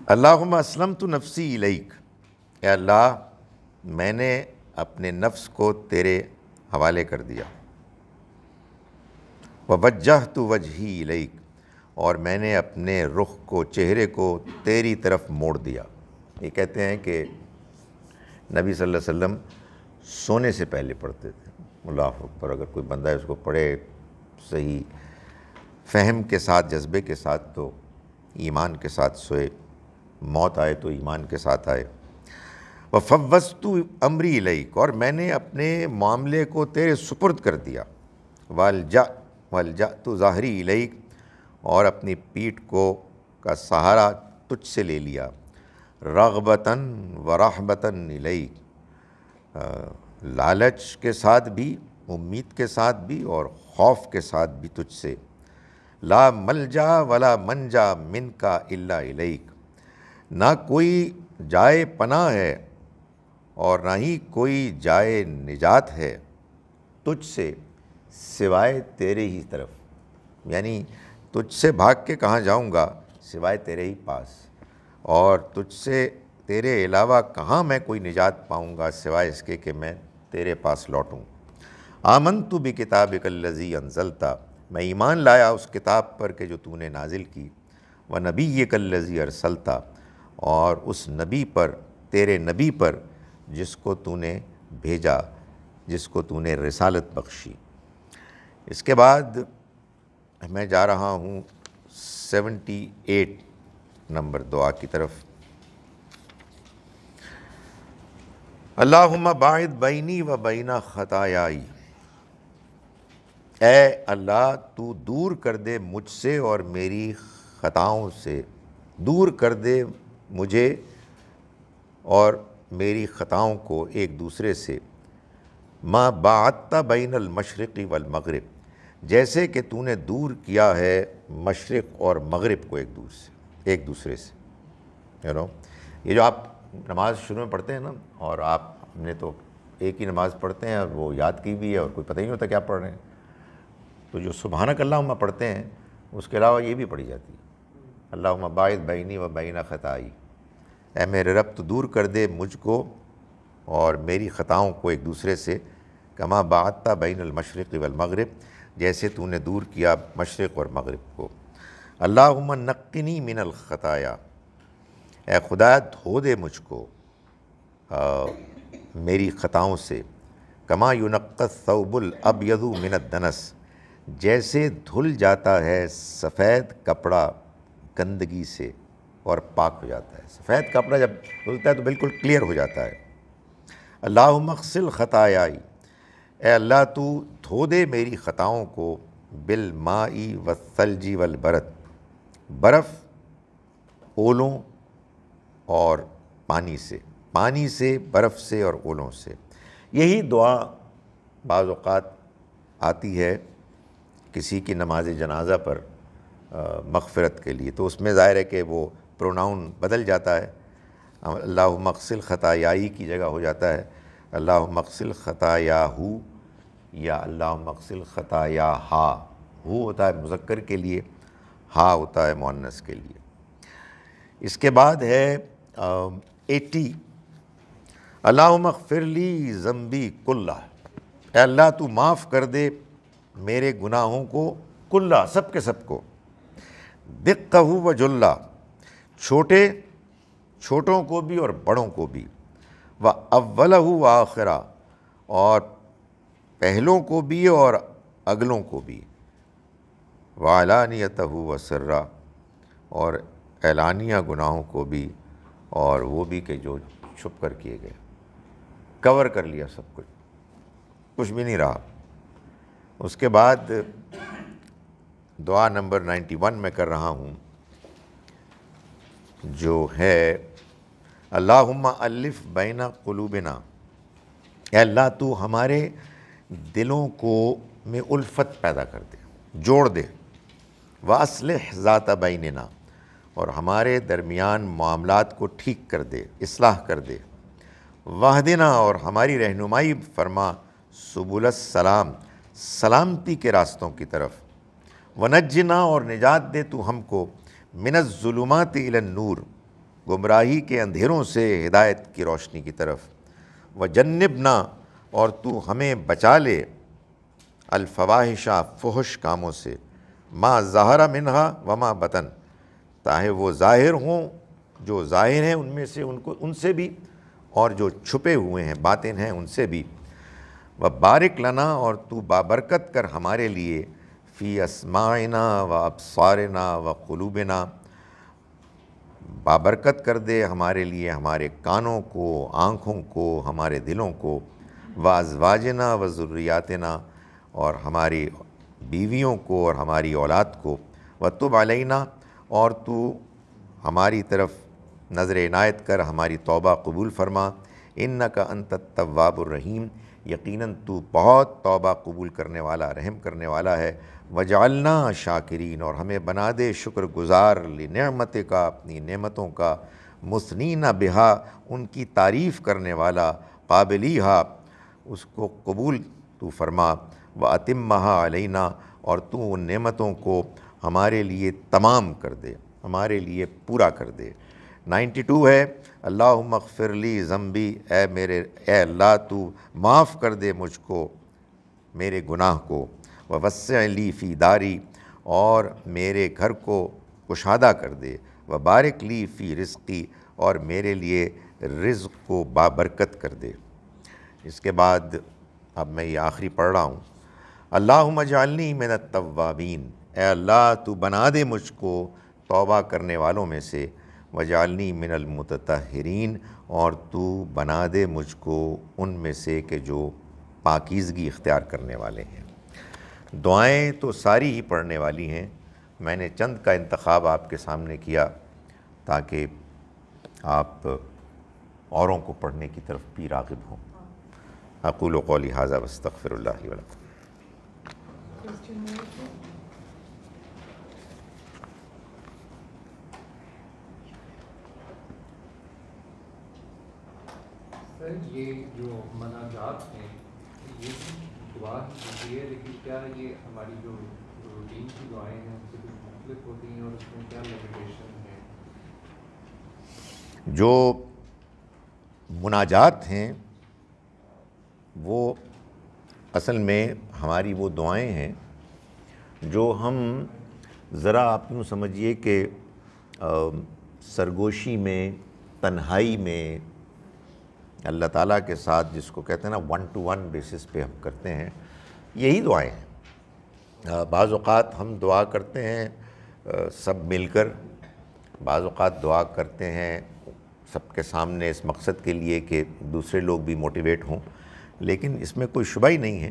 اللہم اسلمت نفسی الیک، اے اللہ میں نے اپنے نفس کو تیرے حوالے کر دیا، ووجہت وجہی الیک، اور میں نے اپنے رخ کو، چہرے کو تیری طرف موڑ دیا۔ یہ کہتے ہیں کہ نبی صلی اللہ علیہ وسلم سونے سے پہلے پڑھتے تھے۔ اللہ اکبر، اگر کوئی بندہ اس کو پڑھے صحیح فہم کے ساتھ، جذبے کے ساتھ، تو ایمان کے ساتھ سوئے، موت آئے تو ایمان کے ساتھ آئے۔ وَفَوَّضْتُ أَمْرِي إِلَيْكَ، اور میں نے اپنے معاملے کو تیرے سپرد کر دیا۔ وَأَلْجَأْتُ ظَهْرِي إِلَيْكَ، اور اپنی پیٹھ کا سہارا تجھ سے لے لیا۔ رَغْبَةً وَرَحْبَةً إِلَيْكَ، لالچ کے ساتھ بھی، امید کے ساتھ بھی، اور خوف کے ساتھ بھی تجھ سے۔ لا ملجا ولا منجا منک الا الیک، نہ کوئی جائے پناہ ہے اور نہ ہی کوئی جائے نجات ہے تجھ سے سوائے تیرے ہی طرف، یعنی تجھ سے بھاگ کے کہاں جاؤں گا سوائے تیرے ہی پاس، اور تجھ سے تیرے علاوہ کہاں میں کوئی نجات پاؤں گا سوائے اس کے کہ میں تیرے پاس لوٹوں۔ آمنت بکتابک الذی انزلت، میں ایمان لایا اس کتاب پر کہ جو تو نے نازل کی، ونبیک الذی ارسلت، اور اس نبی پر، تیرے نبی پر جس کو تو نے بھیجا، جس کو تو نے رسالت بخشی۔ اس کے بعد میں جا رہا ہوں 78 نمبر دعا کی طرف۔ اللہم باعد بینی و بین خطایائی، اے اللہ تو دور کر دے مجھ سے اور میری خطاؤں سے، دور کر دے مجھے اور میری خطاؤں کو ایک دوسرے سے۔ ما باعدت بین المشرق والمغرب، جیسے کہ تو نے دور کیا ہے مشرق اور مغرب کو ایک دوسرے سے۔ یہ جو آپ نماز شروع میں پڑھتے ہیں نا، اور آپ نے تو ایک ہی نماز پڑھتے ہیں اور وہ یاد کی بھی ہے اور کوئی پتہ ہی نہیں ہوتا کیا پڑھ رہے ہیں، تو جو سبحانک اللہم پڑھتے ہیں اس کے علاوہ یہ بھی پڑھی جاتی ہے، اللہم باعد بینی و بین خطائی، اے میرے رب تو دور کر دے مجھ کو اور میری خطاؤں کو ایک دوسرے سے، کما باعدت بین المشرق والمغرب، جیسے تو نے دور کیا مشرق اور مغرب کو۔ اللہم نقنی من الخطایا، اے خدا دھو دے مجھ کو میری خطاؤں سے، کما ینقی الثوب الابیض من الدنس، جیسے دھل جاتا ہے سفید کپڑا گندگی سے اور پاک ہو جاتا ہے۔ سفید کپڑا جب دھلتا ہے تو بالکل کلیئر ہو جاتا ہے۔ اللہم اغسل خطایائی، اے اللہ تو دھو دے میری خطاؤں کو، بالماء والثلج والبرد، برف، اولوں اور پانی سے، برف سے اور اولوں سے۔ یہی دعا بعض اوقات آتی ہے کسی کی نماز جنازہ پر مغفرت کے لیے، تو اس میں ظاہر ہے کہ وہ پروناؤن بدل جاتا ہے، اللہم اغسل خطایائی کی جگہ ہو جاتا ہے اللہم اغسل خطایاہو، یا اللہم اغسل خطایاہا، ہو ہوتا ہے مذکر کے لیے، ہا ہوتا ہے مؤنث کے لیے۔ اس کے بعد ہے 80، اللہم اغفر لی ذنبی کلہ، اے اللہ تو معاف کر دے میرے گناہوں کو، کلہ سب کے سب کو، دقہ و جلہ، چھوٹوں کو بھی اور بڑوں کو بھی، و اولہ و آخرہ، اور پہلوں کو بھی اور اگلوں کو بھی، و علانیتہ و سرہ، اور اعلانیہ گناہوں کو بھی اور وہ بھی کہ جو چھپ کر کیے گئے، کور کر لیا سب کچھ بھی نہیں رہا۔ اس کے بعد دعا نمبر 91 میں کر رہا ہوں، جو ہے اللہم الف بین قلوبنا، اے اللہ تو ہمارے دلوں کو میں الفت پیدا کر دے، جوڑ دے، واصلح ذات بیننا، اور ہمارے درمیان معاملات کو ٹھیک کر دے، اصلاح کر دے، واہدنا، اور ہماری رہنمائی فرما، سبل السلام، سلامتی کے راستوں کی طرف، ونجنا، اور نجات دے تو ہم کو، من الظلمات الی النور، گمراہی کے اندھیروں سے ہدایت کی روشنی کی طرف، وجنبنا، اور تو ہمیں بچا لے، الفواحش، فحش کاموں سے، ما ظہر منہا وما بطن، تاہے وہ ظاہر ہوں جو ظاہر ہیں ان میں سے، ان سے بھی، اور جو چھپے ہوئے ہیں باطن ہیں ان سے بھی، وبارک لنا، اور تو بابرکت کر ہمارے لیے، فی اسماعنا و ابصارنا و قلوبنا، بابرکت کر دے ہمارے لیے ہمارے کانوں کو، آنکھوں کو، ہمارے دلوں کو، و ازواجنا و ذریاتنا، اور ہماری بیویوں کو اور ہماری اولاد کو، وتب علینا، اور تو ہماری طرف نظر عنایت کر، ہماری توبہ قبول فرما، انکا انت التواب الرحیم، یقیناً تو بہت توبہ قبول کرنے والا، رحم کرنے والا ہے، وجعلنا شاکرین، اور ہمیں بنا دے شکر گزار، لنعمتک کا، اپنی نعمتوں کا، مثنین بہا، ان کی تعریف کرنے والا، قابلیہا، اس کو قبول تو فرما، واتمھا علینا، اور تو ان نعمتوں کو ہمارے لیے تمام کر دے، ہمارے لیے پورا کر دے۔ 92 ہے، اللہم اغفر لی ذنبی، اے اللہ تو معاف کر دے مجھ کو میرے گناہ کو، ووسع لی فی داری، اور میرے گھر کو کشادہ کر دے، وبارک لی فی رزقی، اور میرے لیے رزق کو بابرکت کر دے۔ اس کے بعد اب میں یہ آخری پڑھ رہا ہوں، اللہم اجعلنی من التوابین، اے اللہ تو بنا دے مجھ کو توبہ کرنے والوں میں سے، وجعلنی من المتطہرین، اور تو بنا دے مجھ کو ان میں سے کہ جو پاکیزگی اختیار کرنے والے ہیں۔ دعائیں تو ساری ہی پڑھنے والی ہیں، میں نے چند کا انتخاب آپ کے سامنے کیا تاکہ آپ اوروں کو پڑھنے کی طرف بھی راغب ہوں۔ اقول قولی ھذا واستغفر اللہ لی ولکم۔ سر یہ جو مناجات ہیں یہ دعا ہوتی ہے، لیکن کیا یہ ہماری جو روٹین کی دعائیں ہیں ان سے کچھ مختلف ہوتی ہیں اور اس میں کیا لمیٹیشن ہے؟ جو مناجات ہیں وہ اصل میں ہماری وہ دعائیں ہیں جو ہم ذرا آپ یوں سمجھیے کہ سرگوشی میں، تنہائی میں اللہ تعالیٰ کے ساتھ، جس کو کہتے ہیں نا 1 to 1 بیسس پہ ہم کرتے ہیں، یہی دعائیں ہیں۔ بعض اوقات ہم دعا کرتے ہیں سب مل کر، بعض اوقات دعا کرتے ہیں سب کے سامنے اس مقصد کے لیے کہ دوسرے لوگ بھی موٹیویٹ ہوں، لیکن اس میں کوئی شبہ ہی نہیں ہے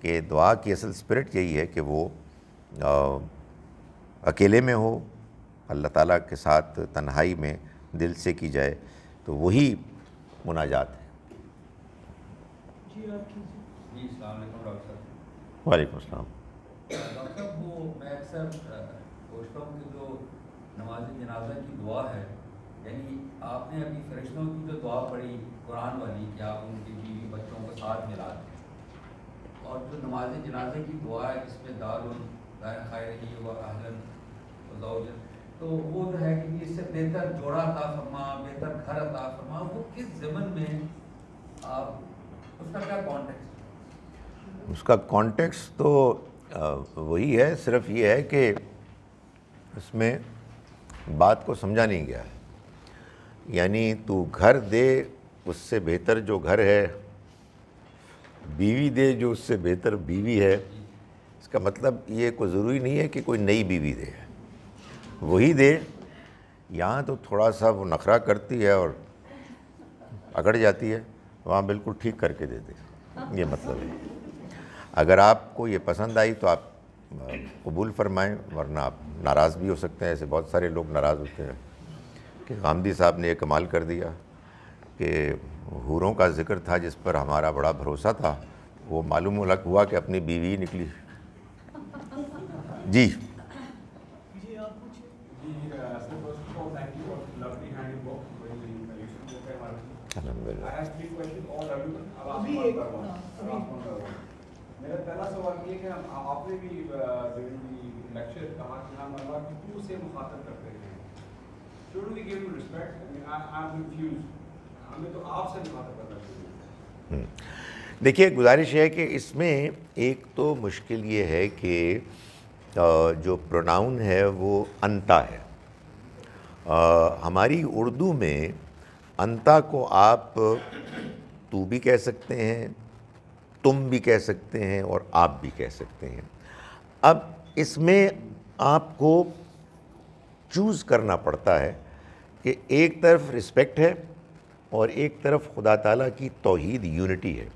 کہ دعا کی اصل اسپرٹ یہی ہے کہ وہ اکیلے میں ہو، اللہ تعالیٰ کے ساتھ تنہائی میں دل سے کی جائے، تو وہی مناجات ہے۔ جی السلام علیکم ڈاکٹر صاحب۔ وعلیکم السلام۔ ڈاکٹر صاحب وہ میں اکثر سوچتا ہوں کہ جو نماز جنازہ کی دعا ہے، یعنی آپ نے ابھی فرشتوں کی جو دعا پڑھی قرآن والی کہ آپ ان کی بیوی بچوں کو ساتھ ملا دیں، اور جو نماز جنازے کی دعا ہے جس میں دار خیرہی و اہلن و زوجن، تو وہ جو ہے کہ اس سے بہتر جوڑا عطا فرما، بہتر گھر عطا فرما، وہ کس ضمن میں آپ اس کا کیا کانٹیکسٹ؟ اس کا کانٹیکسٹ تو وہی ہے، صرف یہ ہے کہ اس میں بات کو سمجھا نہیں گیا ہے، یعنی تو گھر دے اس سے بہتر جو گھر ہے، بیوی دے جو اس سے بہتر بیوی ہے، اس کا مطلب یہ کوئی ضروری نہیں ہے کہ کوئی نئی بیوی دے، وہی دے۔ یہاں تو تھوڑا سا وہ نخرہ کرتی ہے اور اکڑ جاتی ہے، وہاں بالکل ٹھیک کر کے دے دے، یہ مطلب ہے۔ اگر آپ کو یہ پسند آئی تو آپ قبول فرمائیں، ورنہ آپ ناراض بھی ہو سکتے ہیں، ایسے بہت سارے لوگ ناراض ہوتے ہیں کہ غامدی صاحب نے یہ کمال کر دیا کہ حوروں کا ذکر تھا جس پر ہمارا بڑا بھروسہ تھا، وہ معلوم ہوا کہ اپنی بیوی نکلی۔ جی میرا پہلا سوال یہ کہ آپ نے بھی لیکچر کہا کہ ہم اللہ کی تو سے مخاطب کرتے ہیں، should we give him respect? I mean, I'm confused. ہمیں تو آپ سے مخاطب کرنا چاہیے۔ دیکھیے گزارش ہے کہ اس میں ایک تو مشکل یہ ہے کہ جو پروناؤن ہے وہ انتا ہے۔ ہماری اردو میں انتا کو آپ تو بھی کہہ سکتے ہیں، تم بھی کہہ سکتے ہیں، اور آپ بھی کہہ سکتے ہیں۔ اب اس میں آپ کو چوز کرنا پڑتا ہے کہ ایک طرف رسپیکٹ ہے اور ایک طرف خدا تعالیٰ کی توحید، یونٹی ہے۔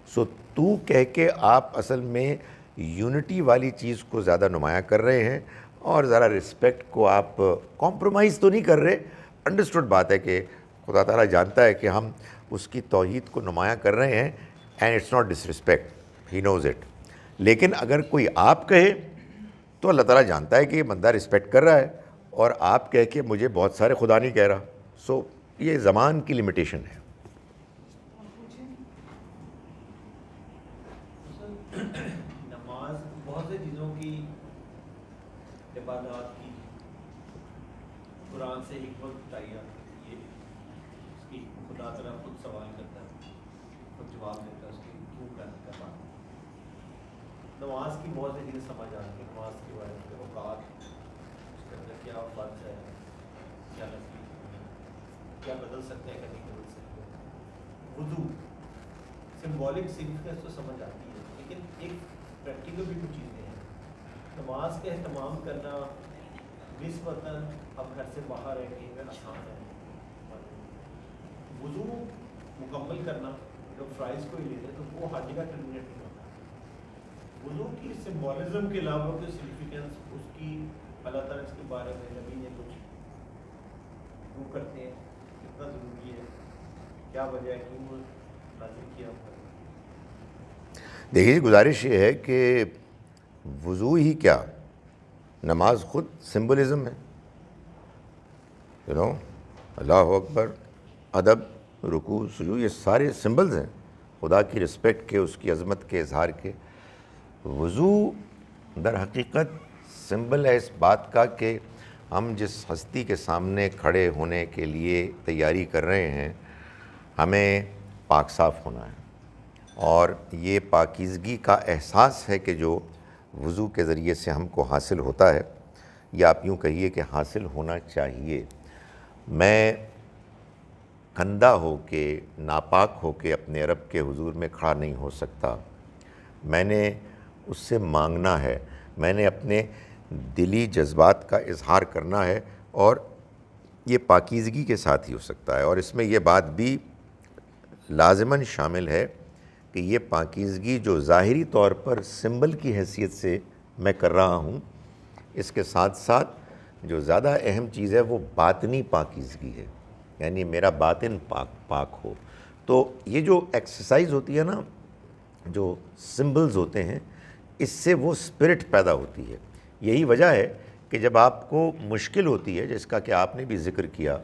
سو تو کہہ کے آپ اصل میں یونٹی والی چیز کو زیادہ نمایاں کر رہے ہیں، اور ذرا رسپیکٹ کو آپ کمپرومائز تو نہیں کر رہے۔ انڈرسٹوڈ بات ہے کہ خدا تعالیٰ جانتا ہے کہ ہم اس کی توحید کو نمایاں کر رہے ہیں، and it's not disrespect, he knows it. لیکن اگر کوئی آپ کہے تو اللہ تعالیٰ جانتا ہے کہ یہ بندہ رسپیکٹ کر رہا ہے، اور آپ کہہ کے مجھے بہت سارے خدا نہیں کہہ رہا۔ سو یہ زمان کی لمیٹیشن ہے۔ نماز بہت سی چیزوں کی، عبادات کی، قرآن سے حکمت بتائی جاتی ہے، اس کی خدا تعالیٰ خود سوال کرتا ہے، خود جواب دیتا ہے اس کی کیوں کرنے کا بات۔ نماز کی بہت سی چیزیں سمجھ آتی ہیں، نماز کے بارے میں اوقات، اس کے اندر کیا فرض ہے، کیا نفلی ہے، کیا بدل سکتے ہیں، کیا نہیں بدل سکتے۔ وضو سمبولک سگنیفیکینس تو سمجھ آتی ہے، لیکن ایک پریکٹیکل بھی کچھ چیزیں ہیں۔ نماز کا اہتمام کرنا نسبتاً اب گھر سے باہر ہے، کہیں پہ آسان ہے۔ وضو مکمل کرنا جب فرائض کو ہی لیتے ہیں تو وہ ہر جگہ ٹرمینیٹ نہیں ہوتا۔ وضو کی سمبولزم کے علاوہ کوئی سگنیفیکینس اس کی اللہ تعالیٰ اس کے بارے میں نبی نے کچھ وہ کرتے ہیں، کتنا ضروری ہے، کیا وجہ ہے، کیوں نازل کیا ہوتا ہے۔ دیکھیے، گزارش یہ ہے کہ وضو ہی کیا، نماز خود سمبولزم ہے۔ اللہ اکبر، ادب، رکوع، سجود، یہ سارے سمبلز ہیں خدا کی رسپیکٹ کے، اس کی عظمت کے اظہار کے۔ وضو در حقیقت سمبل ہے اس بات کا کہ ہم جس ہستی کے سامنے کھڑے ہونے کے لیے تیاری کر رہے ہیں، ہمیں پاک صاف ہونا ہے، اور یہ پاکیزگی کا احساس ہے کہ جو وضو کے ذریعے سے ہم کو حاصل ہوتا ہے، یا آپ یوں کہیے کہ حاصل ہونا چاہیے۔ میں گندا ہو کے، ناپاک ہو کے اپنے رب کے حضور میں کھڑا نہیں ہو سکتا۔ میں نے اس سے مانگنا ہے، میں نے اپنے دلی جذبات کا اظہار کرنا ہے، اور یہ پاکیزگی کے ساتھ ہی ہو سکتا ہے۔ اور اس میں یہ بات بھی لازماً شامل ہے کہ یہ پاکیزگی جو ظاہری طور پر سمبل کی حیثیت سے میں کر رہا ہوں، اس کے ساتھ ساتھ جو زیادہ اہم چیز ہے وہ باطنی پاکیزگی ہے، یعنی میرا باطن پاک ہو۔ تو یہ جو ایکسرسائز ہوتی ہے نا، جو سمبلز ہوتے ہیں، اس سے وہ اسپرٹ پیدا ہوتی ہے۔ یہی وجہ ہے کہ جب آپ کو مشکل ہوتی ہے، جس کا کہ آپ نے بھی ذکر کیا،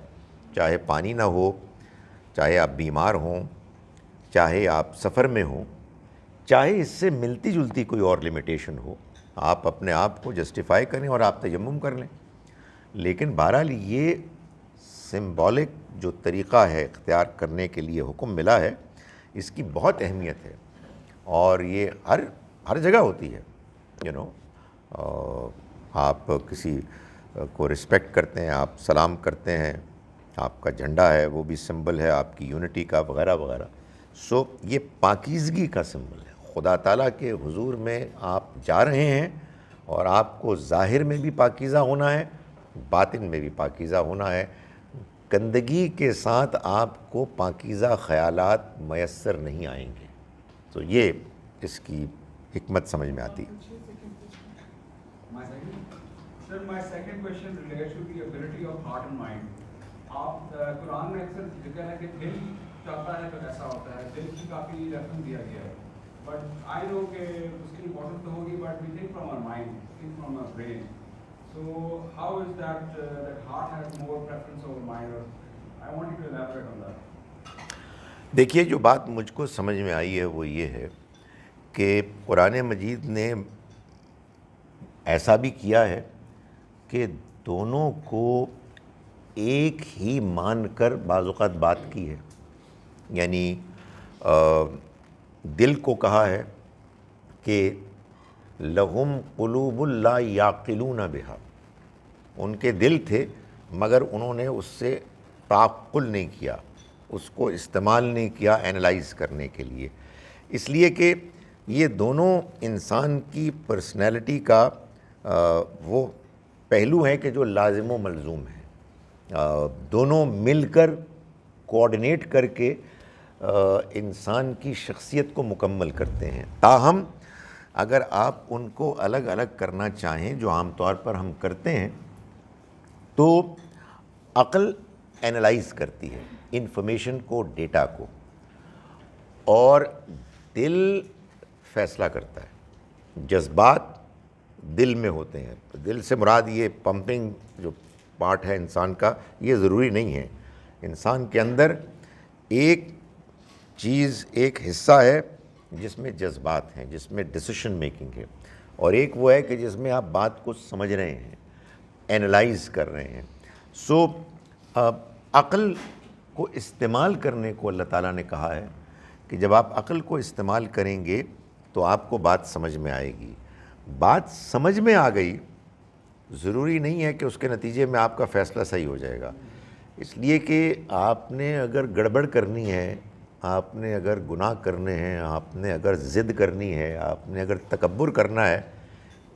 چاہے پانی نہ ہو، چاہے آپ بیمار ہوں، چاہے آپ سفر میں ہوں، چاہے اس سے ملتی جلتی کوئی اور لمیٹیشن ہو، آپ اپنے آپ کو جسٹیفائی کریں اور آپ تیمم کر لیں۔ لیکن بہرحال یہ سمبولک جو طریقہ ہے اختیار کرنے کے لیے حکم ملا ہے، اس کی بہت اہمیت ہے، اور یہ ہر جگہ ہوتی ہے۔ آپ کسی کو رسپیکٹ کرتے ہیں، آپ سلام کرتے ہیں، آپ کا جھنڈا ہے وہ بھی سمبل ہے آپ کی یونٹی کا، وغیرہ وغیرہ۔ سو یہ پاکیزگی کا سمبل ہے۔ خدا تعالیٰ کے حضور میں آپ جا رہے ہیں، اور آپ کو ظاہر میں بھی پاکیزہ ہونا ہے، باطن میں بھی پاکیزہ ہونا ہے۔ گندگی کے ساتھ آپ کو پاکیزہ خیالات میسر نہیں آئیں گے۔ تو یہ اس کی حکمت سمجھ میں آتی۔ My second question relates to the ability of heart and mind. آپ قرآن میں اکثر ذکر ہے کہ دل چاہتا ہے تو ایسا ہوتا ہے، دل کی کافی ریفرنس دیا گیا ہے، بٹ آئی نو کہ اس کی امپورٹنس تو ہوگی، but we think from our mind, think from our brain. So how is that heart has more preference over mind? I want you to elaborate on that. دیکھیے، جو بات مجھ کو سمجھ میں آئی ہے وہ یہ ہے کہ قرآن مجید نے ایسا بھی کیا ہے کہ دونوں کو ایک ہی مان کر بعض اوقات بات کی ہے۔ یعنی دل کو کہا ہے کہ لہم قلوب لا یعقلون بہا، ان کے دل تھے مگر انہوں نے اس سے تعقل نہیں کیا، اس کو استعمال نہیں کیا اینالائز کرنے کے لیے، اس لیے کہ یہ دونوں انسان کی پرسنالٹی کا وہ پہلو ہیں کہ جو لازم و ملزوم ہیں، دونوں مل کر کوآرڈینیٹ کر کے انسان کی شخصیت کو مکمل کرتے ہیں۔ تاہم اگر آپ ان کو الگ الگ کرنا چاہیں، جو عام طور پر ہم کرتے ہیں، تو عقل اینالائز کرتی ہے انفارمیشن کو، ڈیٹا کو، اور دل فیصلہ کرتا ہے۔ جذبات دل میں ہوتے ہیں، دل سے مراد یہ پمپنگ جو پارٹ ہے انسان کا، یہ ضروری نہیں ہے۔ انسان کے اندر ایک چیز، ایک حصہ ہے جس میں جذبات ہیں، جس میں ڈیسیشن میکنگ ہے، اور ایک وہ ہے کہ جس میں آپ بات کو سمجھ رہے ہیں، اینالائز کر رہے ہیں۔ سو عقل کو استعمال کرنے کو اللہ تعالیٰ نے کہا ہے کہ جب آپ عقل کو استعمال کریں گے تو آپ کو بات سمجھ میں آئے گی۔ بات سمجھ میں آ گئی، ضروری نہیں ہے کہ اس کے نتیجے میں آپ کا فیصلہ صحیح ہو جائے گا، اس لیے کہ آپ نے اگر گڑبڑ کرنی ہے، آپ نے اگر گناہ کرنے ہیں، آپ نے اگر ضد کرنی ہے، آپ نے اگر تکبر کرنا ہے،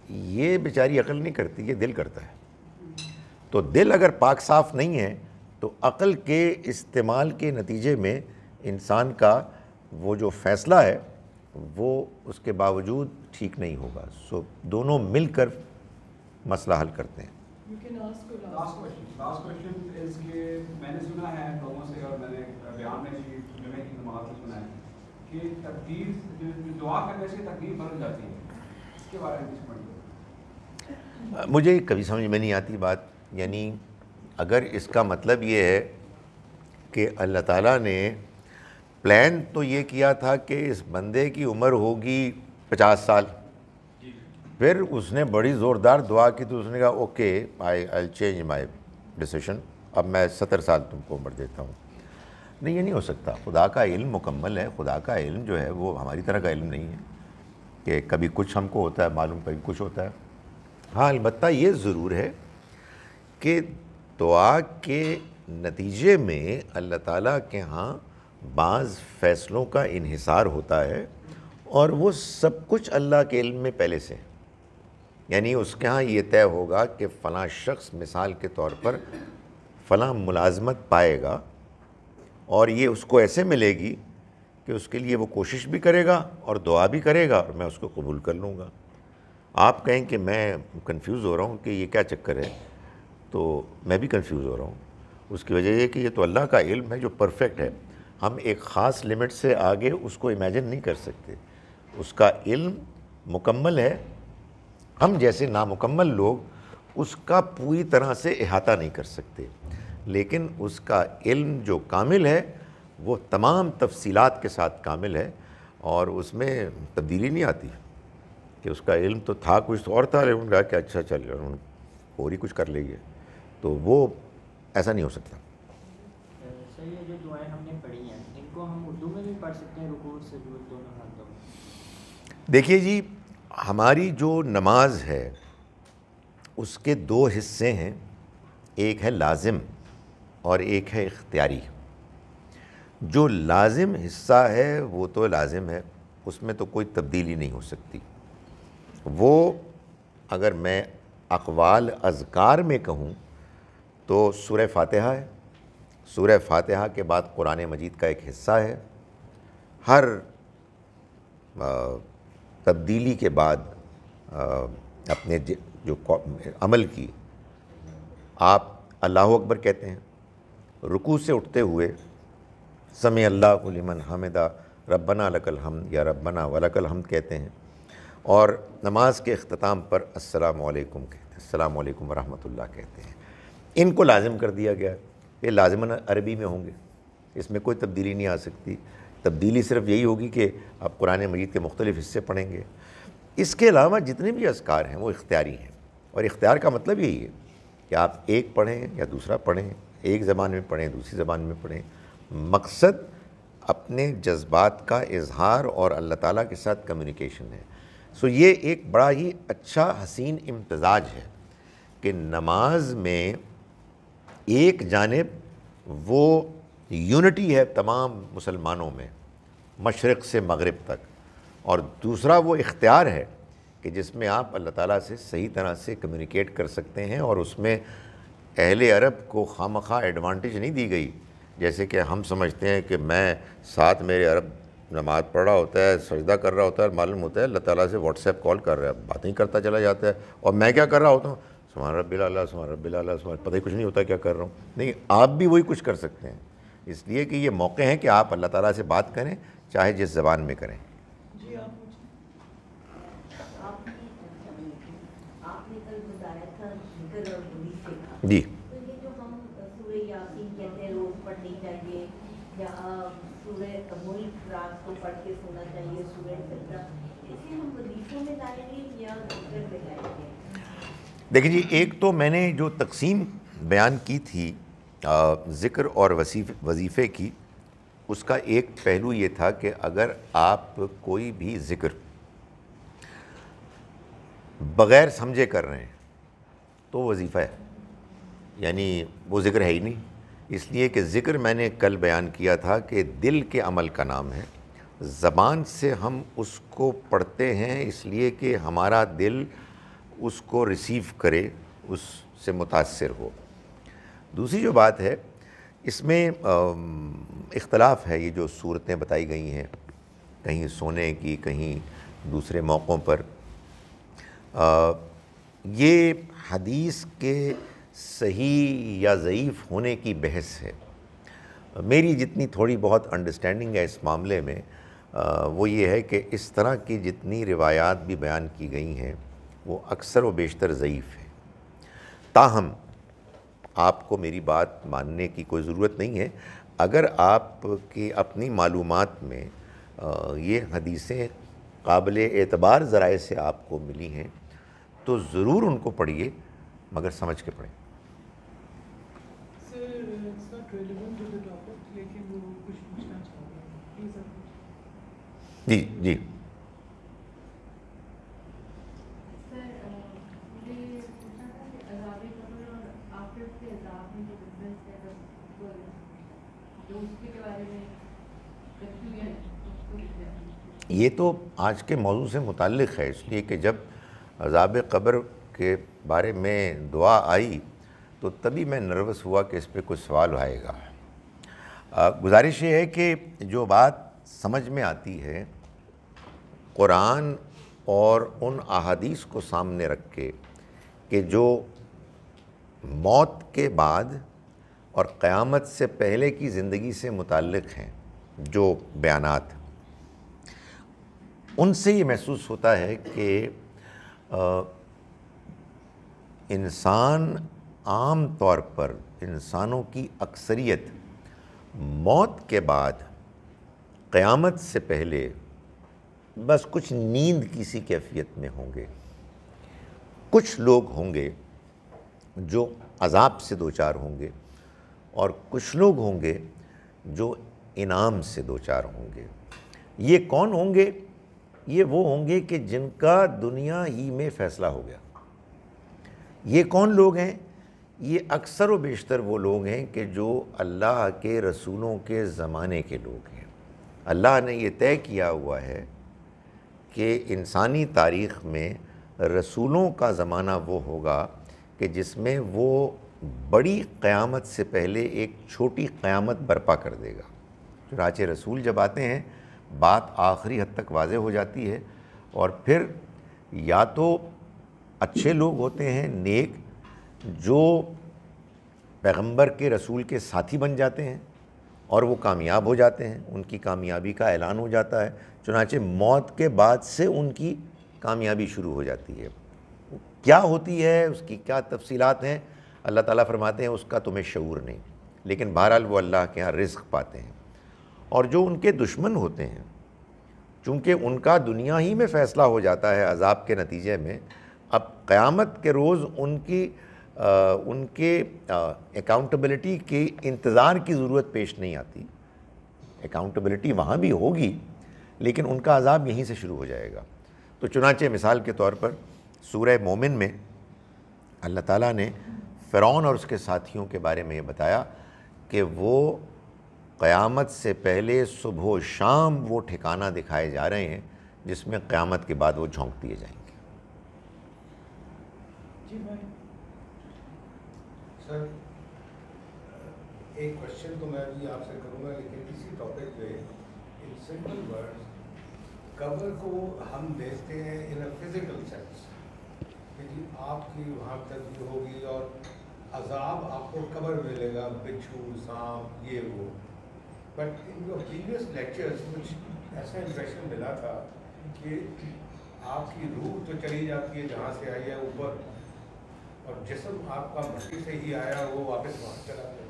یہ بیچاری عقل نہیں کرتی، یہ دل کرتا ہے۔ تو دل اگر پاک صاف نہیں ہے تو عقل کے استعمال کے نتیجے میں انسان کا وہ جو فیصلہ ہے وہ اس کے باوجود ٹھیک نہیں ہوگا۔ سو دونوں مل کر مسئلہ حل کرتے ہیں۔ لاسٹ کویشچن از کہ میں نے سنا ہے لوگوں سے، اور میں نے بیان میں بھی جمعے کی نماز میں سنا ہے کہ تقدیر دعا کرنے سے تقدیر بدل جاتی ہے، اس کے بارے میں کچھ پڑھیے۔ مجھے کبھی سمجھ میں نہیں آتی بات، یعنی اگر اس کا مطلب یہ ہے کہ اللہ تعالیٰ نے پلان تو یہ کیا تھا کہ اس بندے کی عمر ہوگی 50 سال، پھر اس نے بڑی زوردار دعا کی تو اس نے کہا okay I'll change my decision، اب میں 70 سال تم کو عمر دیتا ہوں۔ نہیں، یہ نہیں ہو سکتا۔ خدا کا علم مکمل ہے، خدا کا علم جو ہے وہ ہماری طرح کا علم نہیں ہے کہ کبھی کچھ ہم کو ہوتا ہے معلوم، کبھی کچھ ہوتا ہے۔ ہاں، البتہ یہ ضرور ہے کہ دعا کے نتیجے میں اللہ تعالیٰ کے ہاں بعض فیصلوں کا انحصار ہوتا ہے، اور وہ سب کچھ اللہ کے علم میں پہلے سے، یعنی اس کے ہاں یہ طے ہوگا کہ فلاں شخص مثال کے طور پر فلاں ملازمت پائے گا، اور یہ اس کو ایسے ملے گی کہ اس کے لیے وہ کوشش بھی کرے گا اور دعا بھی کرے گا، اور میں اس کو قبول کر لوں گا۔ آپ کہیں کہ میں کنفیوز ہو رہا ہوں کہ یہ کیا چکر ہے، تو میں بھی کنفیوز ہو رہا ہوں۔ اس کی وجہ یہ کہ یہ تو اللہ کا علم ہے جو پرفیکٹ ہے، ہم ایک خاص لمٹ سے آگے اس کو امیجن نہیں کر سکتے۔ اس کا علم مکمل ہے، ہم جیسے نامکمل لوگ اس کا پوری طرح سے احاطہ نہیں کر سکتے، لیکن اس کا علم جو کامل ہے وہ تمام تفصیلات کے ساتھ کامل ہے، اور اس میں تبدیلی نہیں آتی کہ اس کا علم تو تھا کچھ اور تھا، لیکن کہا کہ اچھا چل رہا ہوں اور ہی کچھ کر لیں گے، تو وہ ایسا نہیں ہو سکتا۔ سر، یہ جو دعائیں ہم نے پڑھی ہیں ان کو ہم اردو میں بھی پڑھ سکتے ہیں، رکوع سجود دونوں حالتوں میں؟ دیکھیے جی، ہماری جو نماز ہے اس کے 2 حصے ہیں، ایک ہے لازم اور ایک ہے اختیاری۔ جو لازم حصہ ہے وہ تو لازم ہے، اس میں تو کوئی تبدیلی نہیں ہو سکتی۔ وہ اگر میں اقوال اذکار میں کہوں تو سورہ فاتحہ ہے، سورہ فاتحہ کے بعد قرآن مجید کا ایک حصہ ہے۔ ہر تبدیلی کے بعد اپنے جو عمل کی آپ اللہ اکبر کہتے ہیں، رکوع سے اٹھتے ہوئے سمع اللہ لمن حمدہ ربنا لک الحمد یا ربنا ولک الحمد کہتے ہیں، اور نماز کے اختتام پر السلام علیکم کہتے ہیں، السلام علیکم ورحمۃ اللہ کہتے ہیں۔ ان کو لازم کر دیا گیا ہے، یہ لازماً عربی میں ہوں گے، اس میں کوئی تبدیلی نہیں آ سکتی۔ تبدیلی صرف یہی ہوگی کہ آپ قرآن مجید کے مختلف حصے پڑھیں گے۔ اس کے علاوہ جتنے بھی اذکار ہیں وہ اختیاری ہیں، اور اختیار کا مطلب یہی ہے کہ آپ ایک پڑھیں یا دوسرا پڑھیں، ایک زبان میں پڑھیں دوسری زبان میں پڑھیں، مقصد اپنے جذبات کا اظہار اور اللہ تعالیٰ کے ساتھ کمیونیکیشن ہے۔ سو یہ ایک بڑا ہی اچھا حسین امتزاج ہے کہ نماز میں ایک جانب وہ یونٹی ہے تمام مسلمانوں میں مشرق سے مغرب تک، اور دوسرا وہ اختیار ہے کہ جس میں آپ اللہ تعالیٰ سے صحیح طرح سے کمیونیکیٹ کر سکتے ہیں، اور اس میں اہل عرب کو خواہ ایڈوانٹیج نہیں دی گئی، جیسے کہ ہم سمجھتے ہیں کہ میں ساتھ میرے عرب نماز پڑھ رہا ہوتا ہے، سجدہ کر رہا ہوتا ہے، معلوم ہوتا ہے اللہ تعالیٰ سے واٹس ایپ کال کر رہا ہے، باتیں کرتا چلا جاتا ہے، اور میں کیا کر رہا ہوتا ہوں، سبحان رب الاعلیٰ سبحان رب الاعلیٰ سبحان، پتہ ہی کچھ نہیں ہوتا کیا کر رہا ہوں۔ نہیں، آپ بھی وہی کچھ کر سکتے ہیں، اس لیے کہ یہ موقع ہے کہ آپ اللہ تعالیٰ سے بات کریں، چاہے جس زبان میں کریں۔ جی تو یہ جو ہم سورہ یاسین کہتے ہیں روز پڑھنی چاہیے، یا سورہ ملک رات کو پڑھ کے سونا چاہیے، سورہ سجدہ، اسے ہم وظیفوں میں لائیں گے یا ذکر میں لائیں گے؟ دیکھیں جی، ایک تو میں نے جو تقسیم بیان کی تھی ذکر اور وظیفے کی، اس کا ایک پہلو یہ تھا کہ اگر آپ کوئی بھی ذکر بغیر سمجھے کر رہے ہیں تو وظیفہ ہے، یعنی وہ ذکر ہے ہی نہیں، اس لیے کہ ذکر میں نے کل بیان کیا تھا کہ دل کے عمل کا نام ہے، زبان سے ہم اس کو پڑھتے ہیں اس لیے کہ ہمارا دل اس کو ریسیو کرے، اس سے متاثر ہو۔ دوسری جو بات ہے، اس میں اختلاف ہے، یہ جو صورتیں بتائی گئی ہیں، کہیں سونے کی، کہیں دوسرے موقعوں پر، یہ حدیث کے صحیح یا ضعیف ہونے کی بحث ہے۔ میری جتنی تھوڑی بہت انڈرسٹینڈنگ ہے اس معاملے میں، وہ یہ ہے کہ اس طرح کی جتنی روایات بھی بیان کی گئی ہیں وہ اکثر و بیشتر ضعیف ہیں۔ تاہم آپ کو میری بات ماننے کی کوئی ضرورت نہیں ہے، اگر آپ کی اپنی معلومات میں یہ حدیثیں قابل اعتبار ذرائع سے آپ کو ملی ہیں تو ضرور ان کو پڑھیے، مگر سمجھ کے پڑھیں۔ جی جی یہ تو آج کے موضوع سے متعلق ہے، اس لیے کہ جب عذاب قبر کے بارے میں دعا آئی تو تبھی میں نروس ہوا کہ اس پہ کچھ سوال آئے گا۔ گزارش یہ ہے کہ جو بات سمجھ میں آتی ہے قرآن اور ان احادیث کو سامنے رکھ کے کہ جو موت کے بعد اور قیامت سے پہلے کی زندگی سے متعلق ہیں، جو بیانات، ان سے یہ محسوس ہوتا ہے کہ انسان عام طور پر، انسانوں کی اکثریت موت کے بعد قیامت سے پہلے بس کچھ نیند کی سی کیفیت میں ہوں گے۔ کچھ لوگ ہوں گے جو عذاب سے دوچار ہوں گے، اور کچھ لوگ ہوں گے جو انعام سے دوچار ہوں گے۔ یہ کون ہوں گے؟ یہ وہ ہوں گے کہ جن کا دنیا ہی میں فیصلہ ہو گیا۔ یہ کون لوگ ہیں؟ یہ اکثر و بیشتر وہ لوگ ہیں کہ جو اللہ کے رسولوں کے زمانے کے لوگ ہیں۔ اللہ نے یہ طے کیا ہوا ہے کہ انسانی تاریخ میں رسولوں کا زمانہ وہ ہوگا کہ جس میں وہ بڑی قیامت سے پہلے ایک چھوٹی قیامت برپا کر دے گا۔ چنانچہ رسول جب آتے ہیں بات آخری حد تک واضح ہو جاتی ہے، اور پھر یا تو اچھے لوگ ہوتے ہیں نیک جو پیغمبر کے رسول کے ساتھی بن جاتے ہیں اور وہ کامیاب ہو جاتے ہیں، ان کی کامیابی کا اعلان ہو جاتا ہے، چنانچہ موت کے بعد سے ان کی کامیابی شروع ہو جاتی ہے۔ کیا ہوتی ہے، اس کی کیا تفصیلات ہیں، اللہ تعالیٰ فرماتے ہیں اس کا تمہیں شعور نہیں، لیکن بہرحال وہ اللہ کے ہاں رزق پاتے ہیں۔ اور جو ان کے دشمن ہوتے ہیں، چونکہ ان کا دنیا ہی میں فیصلہ ہو جاتا ہے عذاب کے نتیجے میں، اب قیامت کے روز ان کے اکاؤنٹیبلٹی کے انتظار کی ضرورت پیش نہیں آتی۔ اکاؤنٹیبلٹی وہاں بھی ہوگی، لیکن ان کا عذاب یہیں سے شروع ہو جائے گا۔ تو چنانچہ مثال کے طور پر سورہ مومن میں اللہ تعالیٰ نے فرعون اور اس کے ساتھیوں کے بارے میں یہ بتایا کہ وہ قیامت سے پہلے صبح و شام وہ ٹھکانہ دکھائے جا رہے ہیں جس میں قیامت کے بعد وہ جھونک دیے جائیں گے۔ جی میں سر ایک کوشچن تو میں بھی آپ سے کروں گا، لیکن اسی ٹاپک پہ ان سمپل ورڈز، قبر کو ہم دیکھتے ہیں ان اے فزیکل سینس کہ جی آپ کی وہاں تک بھی ہوگی اور عذاب آپ کو قبر ملے گا، بچھو سانپ یہ وہ، but in your previous lectures کچھ ایسا امپریشن ملا تھا کہ آپ کی روح تو چلی جاتی ہے جہاں سے آئی ہے اوپر، اور جسم آپ کا مٹی سے ہی آیا وہ واپس وہاں چلا گیا،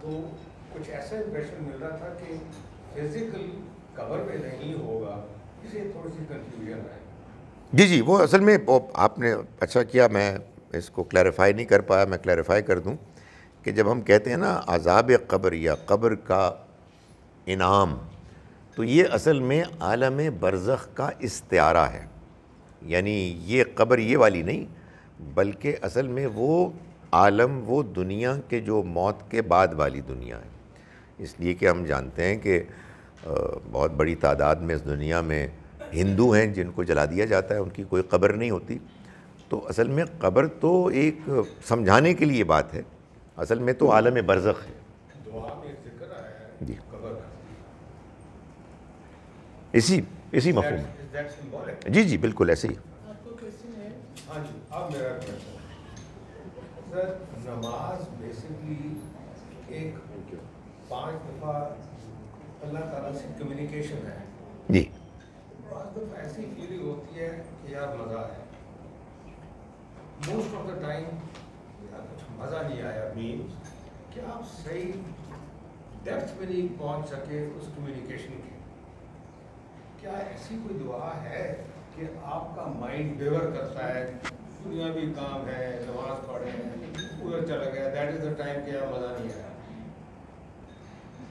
تو کچھ ایسا امپریشن مل رہا تھا کہ فزیکل قبر میں نہیں ہوگا، اسے تھوڑی سی کنفیوژن ہے۔ جی جی، وہ اصل میں آپ نے اچھا کیا میں اس کو کلیریفائی نہیں کر پایا، میں کلیریفائی کر دوں کہ جب ہم کہتے ہیں نا عذاب قبر یا قبر کا انعام، تو یہ اصل میں عالم برزخ کا استعارہ ہے، یعنی یہ قبر یہ والی نہیں، بلکہ اصل میں وہ عالم، وہ دنیا کے جو موت کے بعد والی دنیا ہے، اس لیے کہ ہم جانتے ہیں کہ بہت بڑی تعداد میں اس دنیا میں ہندو ہیں جن کو جلا دیا جاتا ہے، ان کی کوئی قبر نہیں ہوتی، تو اصل میں قبر تو ایک سمجھانے کے لیے بات ہے، اصل میں تو عالم برزخ ہے۔ دعا میں ذکر آیا ہے جی، قبر کا، اسی مفہوم میں، Is that symbolic؟ جی جی بالکل ایسے ہی۔ آپ کو کوشچن ہے؟ ہاں جی، اب میرا کوشچن سر، نماز بیسکلی ایک 5 دفعہ اللہ تعالیٰ سے کمیونیکیشن ہے، جی بعض دفعہ ایسی فیلنگ ہوتی ہے کہ یار مزہ ہے، موسٹ آف دا ٹائم یار کچھ مزہ نہیں آیا، مینس کہ آپ صحیح ڈیپتھ میں نہیں پہنچ سکے اس کمیونیکیشن کے، کیا ایسی کوئی دعا ہے کہ آپ کا مائنڈ ڈیور کرتا ہے، دنیا بھی کام ہے، نماز پڑھے ہیں، ادھر چلا گیا، دیٹ از دا ٹائم کہ یار مزہ نہیں آیا،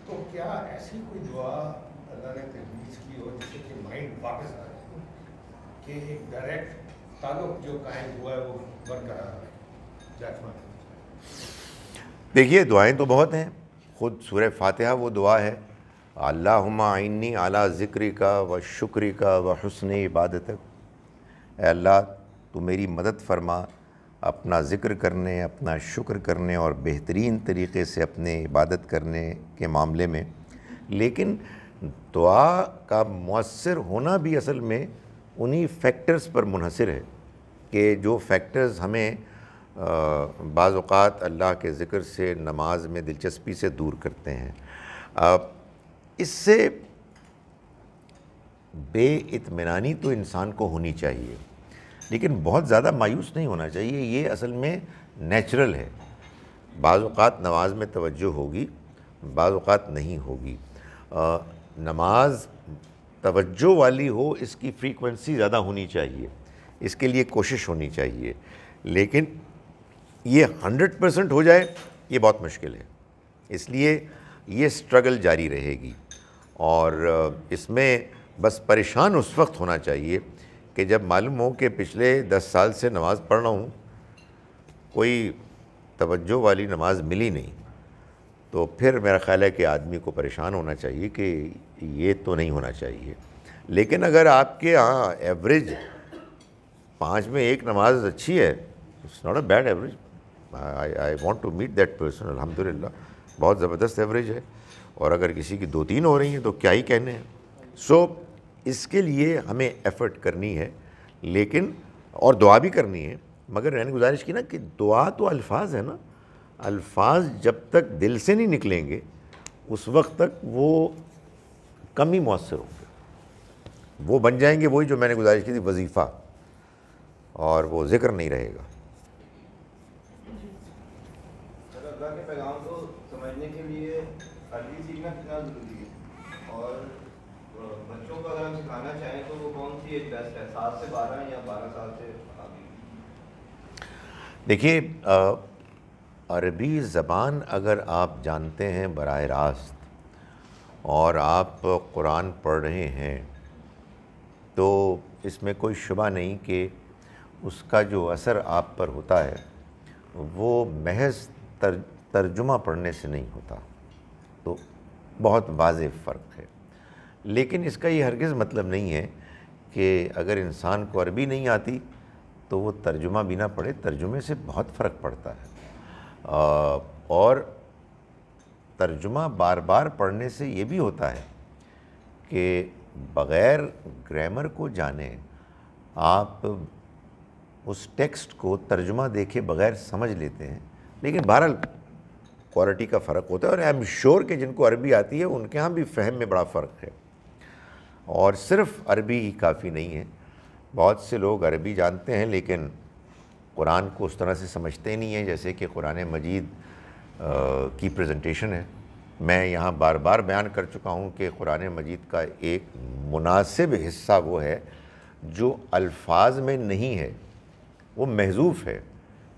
تو کیا ایسی کوئی دعا اللہ نے تجویز کی ہو جس سے کہ مائنڈ واپس آ جائے، کہ ایک ڈائریکٹ تعلق جو قائم ہوا ہے وہ برقرار رہے؟ دیکھیے دعائیں تو بہت ہیں، خود سورہ فاتحہ وہ دعا ہے، اللہم اعنی علی ذکرک و شکرک و حسن عبادتک، اے اللہ تو میری مدد فرما اپنا ذکر کرنے، اپنا شکر کرنے اور بہترین طریقے سے اپنے عبادت کرنے کے معاملے میں۔ لیکن دعا کا مؤثر ہونا بھی اصل میں انہی فیکٹرز پر منحصر ہے کہ جو فیکٹرز ہمیں بعض اوقات اللہ کے ذکر سے، نماز میں دلچسپی سے دور کرتے ہیں۔ اس سے بے اطمینانی تو انسان کو ہونی چاہیے، لیکن بہت زیادہ مایوس نہیں ہونا چاہیے، یہ اصل میں نیچرل ہے، بعض اوقات نماز میں توجہ ہوگی، بعض اوقات نہیں ہوگی، نماز توجہ والی ہو اس کی فریکوینسی زیادہ ہونی چاہیے، اس کے لیے کوشش ہونی چاہیے، لیکن یہ 100% ہو جائے یہ بہت مشکل ہے، اس لیے یہ سٹرگل جاری رہے گی، اور اس میں بس پریشان اس وقت ہونا چاہیے کہ جب معلوم ہو کہ پچھلے 10 سال سے نماز پڑھ رہا ہوں، کوئی توجہ والی نماز ملی نہیں، تو پھر میرا خیال ہے کہ آدمی کو پریشان ہونا چاہیے کہ یہ تو نہیں ہونا چاہیے۔ لیکن اگر آپ کے ہاں ایوریج 5 میں 1 نماز اچھی ہے، it's not a bad average, I want to meet that person, الحمدللہ بہت زبردست ایوریج ہے، اور اگر کسی کی 2-3 ہو رہی ہیں تو کیا ہی کہنے ہیں۔ سو اس کے لیے ہمیں ایفرٹ کرنی ہے، لیکن اور دعا بھی کرنی ہے، مگر میں نے گزارش کی نا کہ دعا تو الفاظ ہے نا، الفاظ جب تک دل سے نہیں نکلیں گے اس وقت تک وہ کم ہی مؤثر ہوں گے، وہ بن جائیں گے وہی جو میں نے گزارش کی تھی وظیفہ، اور وہ ذکر نہیں رہے گا۔ اللہ کے پیغام کو سمجھنے کے لیے عربی سیکھنا کتنا ضروری ہے، اور بچوں کو اگر ہم سکھانا چاہیں تو وہ کون سی ایج بیسٹ ہے، 7 سے 12 یا 12 سال سے آگے؟ دیکھیے عربی زبان اگر آپ جانتے ہیں براہ راست اور آپ قرآن پڑھ رہے ہیں تو اس میں کوئی شبہ نہیں کہ اس کا جو اثر آپ پر ہوتا ہے وہ محض ترجمہ پڑھنے سے نہیں ہوتا، تو بہت واضح فرق ہے۔ لیکن اس کا یہ ہرگز مطلب نہیں ہے کہ اگر انسان کو عربی نہیں آتی تو وہ ترجمہ بھی نہ پڑھے۔ ترجمے سے بہت فرق پڑتا ہے، اور ترجمہ بار بار پڑھنے سے یہ بھی ہوتا ہے کہ بغیر گرامر کو جانے آپ اس ٹیکسٹ کو ترجمہ دیکھے بغیر سمجھ لیتے ہیں، لیکن بہرحال کوالٹی کا فرق ہوتا ہے، اور آئی ایم شیور کہ جن کو عربی آتی ہے ان کے ہاں بھی فہم میں بڑا فرق ہے۔ اور صرف عربی ہی کافی نہیں ہے، بہت سے لوگ عربی جانتے ہیں لیکن قرآن کو اس طرح سے سمجھتے نہیں ہیں جیسے کہ قرآن مجید کی پریزنٹیشن ہے۔ میں یہاں بار بار بیان کر چکا ہوں کہ قرآن مجید کا ایک مناسب حصہ وہ ہے جو الفاظ میں نہیں ہے، وہ محذوف ہے۔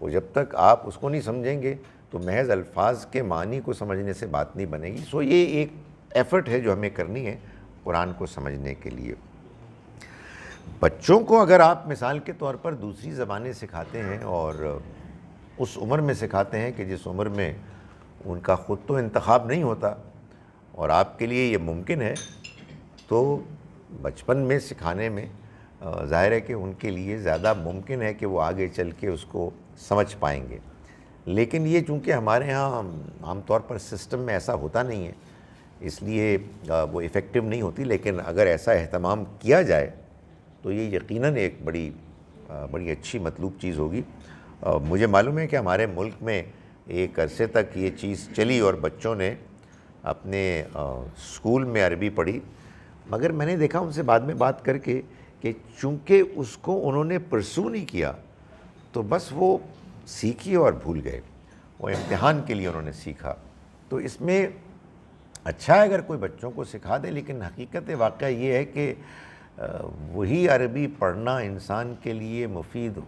وہ جب تک آپ اس کو نہیں سمجھیں گے تو محض الفاظ کے معنی کو سمجھنے سے بات نہیں بنے گی۔ سو یہ ایک ایفرٹ ہے جو ہمیں کرنی ہے قرآن کو سمجھنے کے لیے۔ بچوں کو اگر آپ مثال کے طور پر دوسری زبانیں سکھاتے ہیں اور اس عمر میں سکھاتے ہیں کہ جس عمر میں ان کا خود تو انتخاب نہیں ہوتا اور آپ کے لیے یہ ممکن ہے، تو بچپن میں سکھانے میں ظاہر ہے کہ ان کے لیے زیادہ ممکن ہے کہ وہ آگے چل کے اس کو سمجھ پائیں گے۔ لیکن یہ چونکہ ہمارے ہاں عام طور پر سسٹم میں ایسا ہوتا نہیں ہے، اس لیے وہ ایفیکٹو نہیں ہوتی، لیکن اگر ایسا اہتمام کیا جائے تو یہ یقیناً ایک بڑی اچھی مطلوب چیز ہوگی۔ مجھے معلوم ہے کہ ہمارے ملک میں ایک عرصے تک یہ چیز چلی اور بچوں نے اپنے اسکول میں عربی پڑھی، مگر میں نے دیکھا ان سے بعد میں بات کر کے کہ چونکہ اس کو انہوں نے پرسو نہیں کیا تو بس وہ سیکھی اور بھول گئے، وہ امتحان کے لیے انہوں نے سیکھا۔ تو اس میں اچھا ہے اگر کوئی بچوں کو سکھا دے، لیکن حقیقت واقعہ یہ ہے کہ وہی عربی پڑھنا انسان کے لیے مفید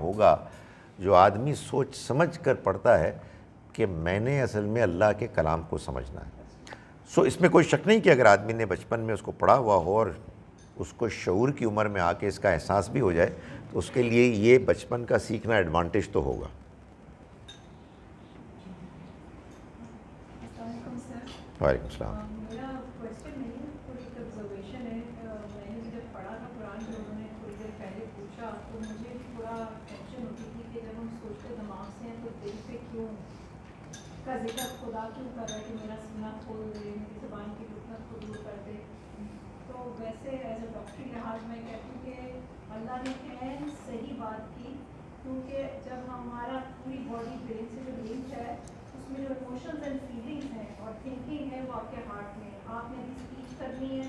ہوگا جو آدمی سوچ سمجھ کر پڑھتا ہے کہ میں نے اصل میں اللہ کے کلام کو سمجھنا ہے۔ سو اس میں کوئی شک نہیں کہ اگر آدمی نے بچپن میں اس کو پڑھا ہوا ہو اور اس کو شعور کی عمر میں آ کے اس کا احساس بھی ہو جائے تو اس کے لیے یہ بچپن کا سیکھنا ایڈوانٹیج تو ہوگا۔ وعلیکم السلام۔ میرا کوشچن نہیں ہے، کوئی ایک آبزرویشن ہے۔ میں نے جب پڑھا تھا قرآن جو انہوں نے تھوڑی دیر پہلے پوچھا تو مجھے تھوڑا ٹینشن ہوتی تھی کہ جب ہم سوچتے دماغ سے ہیں تو دل پہ کیوں کا ذکر خدا کیوں کر رہا ہے کہ میرا سینہ کھول دے، میری زبان کی رکنت کو دور کر دے۔ تو ویسے ایز اے ڈاکٹری لحاظ میں کہتی ہوں کہ اللہ نے عین صحیح بات کی، کیونکہ جب ہمارا پوری باڈی برین سے جو لنک ہے اس میں جو ایموشنز اینڈ فیلنگس ہیں اور تھنکنگ ہے وہ آپ کے ہارٹ میں، آپ نے بھی اسپیچ کرنی ہے،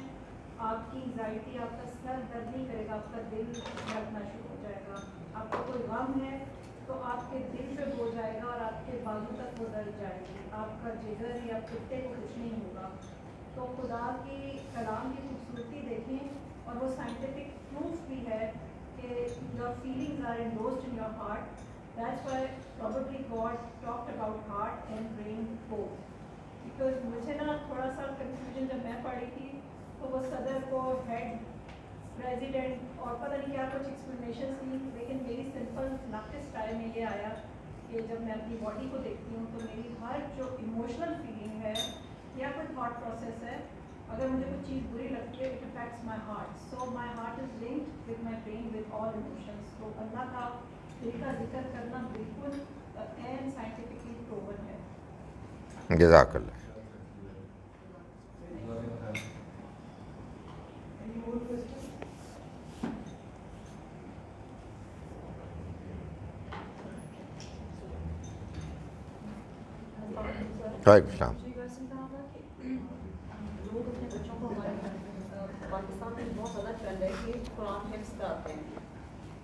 آپ کی انزائٹی، آپ کا سر درد نہیں کرے گا، آپ کا دل دھڑکنا شروع ہو جائے گا، آپ کو کوئی غم ہے تو آپ کے دل پہ ہو جائے گا اور آپ کے بازو تک وہ درد جائے گی، آپ کا جگر یا کتے کو کچھ نہیں ہوگا۔ تو خدا کی کلام کی خوبصورتی دیکھیں، اور وہ سائنٹیفک پروف بھی ہے کہ your feelings are engrossed in your heart. That's why probably God talked about heart and brain both. Because مجھے نا تھوڑا سا کنفیوژن جب میں پڑھی تھی تو وہ صدر کو ہیڈ پریزیڈنٹ اور پتہ نہیں کیا کچھ ایکسپلینیشنس تھی، لیکن میری سمپل ناقص اسٹائل میں یہ آیا کہ جب میں اپنی باڈی کو دیکھتی ہوں تو میری ہر جو ایموشنل فیلنگ ہے یا کوئی تھاٹ پروسیس ہے، اگر مجھے کوئی چیز بری لگتی ہے it affects my heart, so my heart is linked with my brain with all emotions. تو اللہ کا دل کا ذکر کرنا بالکل اینڈ سائنٹیفکلی پروون ہے۔ جزاک اللہ۔ وعلیکم السلام۔ لوگ اپنے بچوں کو ہمارے پاکستان میں بہت زیادہ ٹرینڈ ہے کہ قرآن حفظ کراتے ہیں،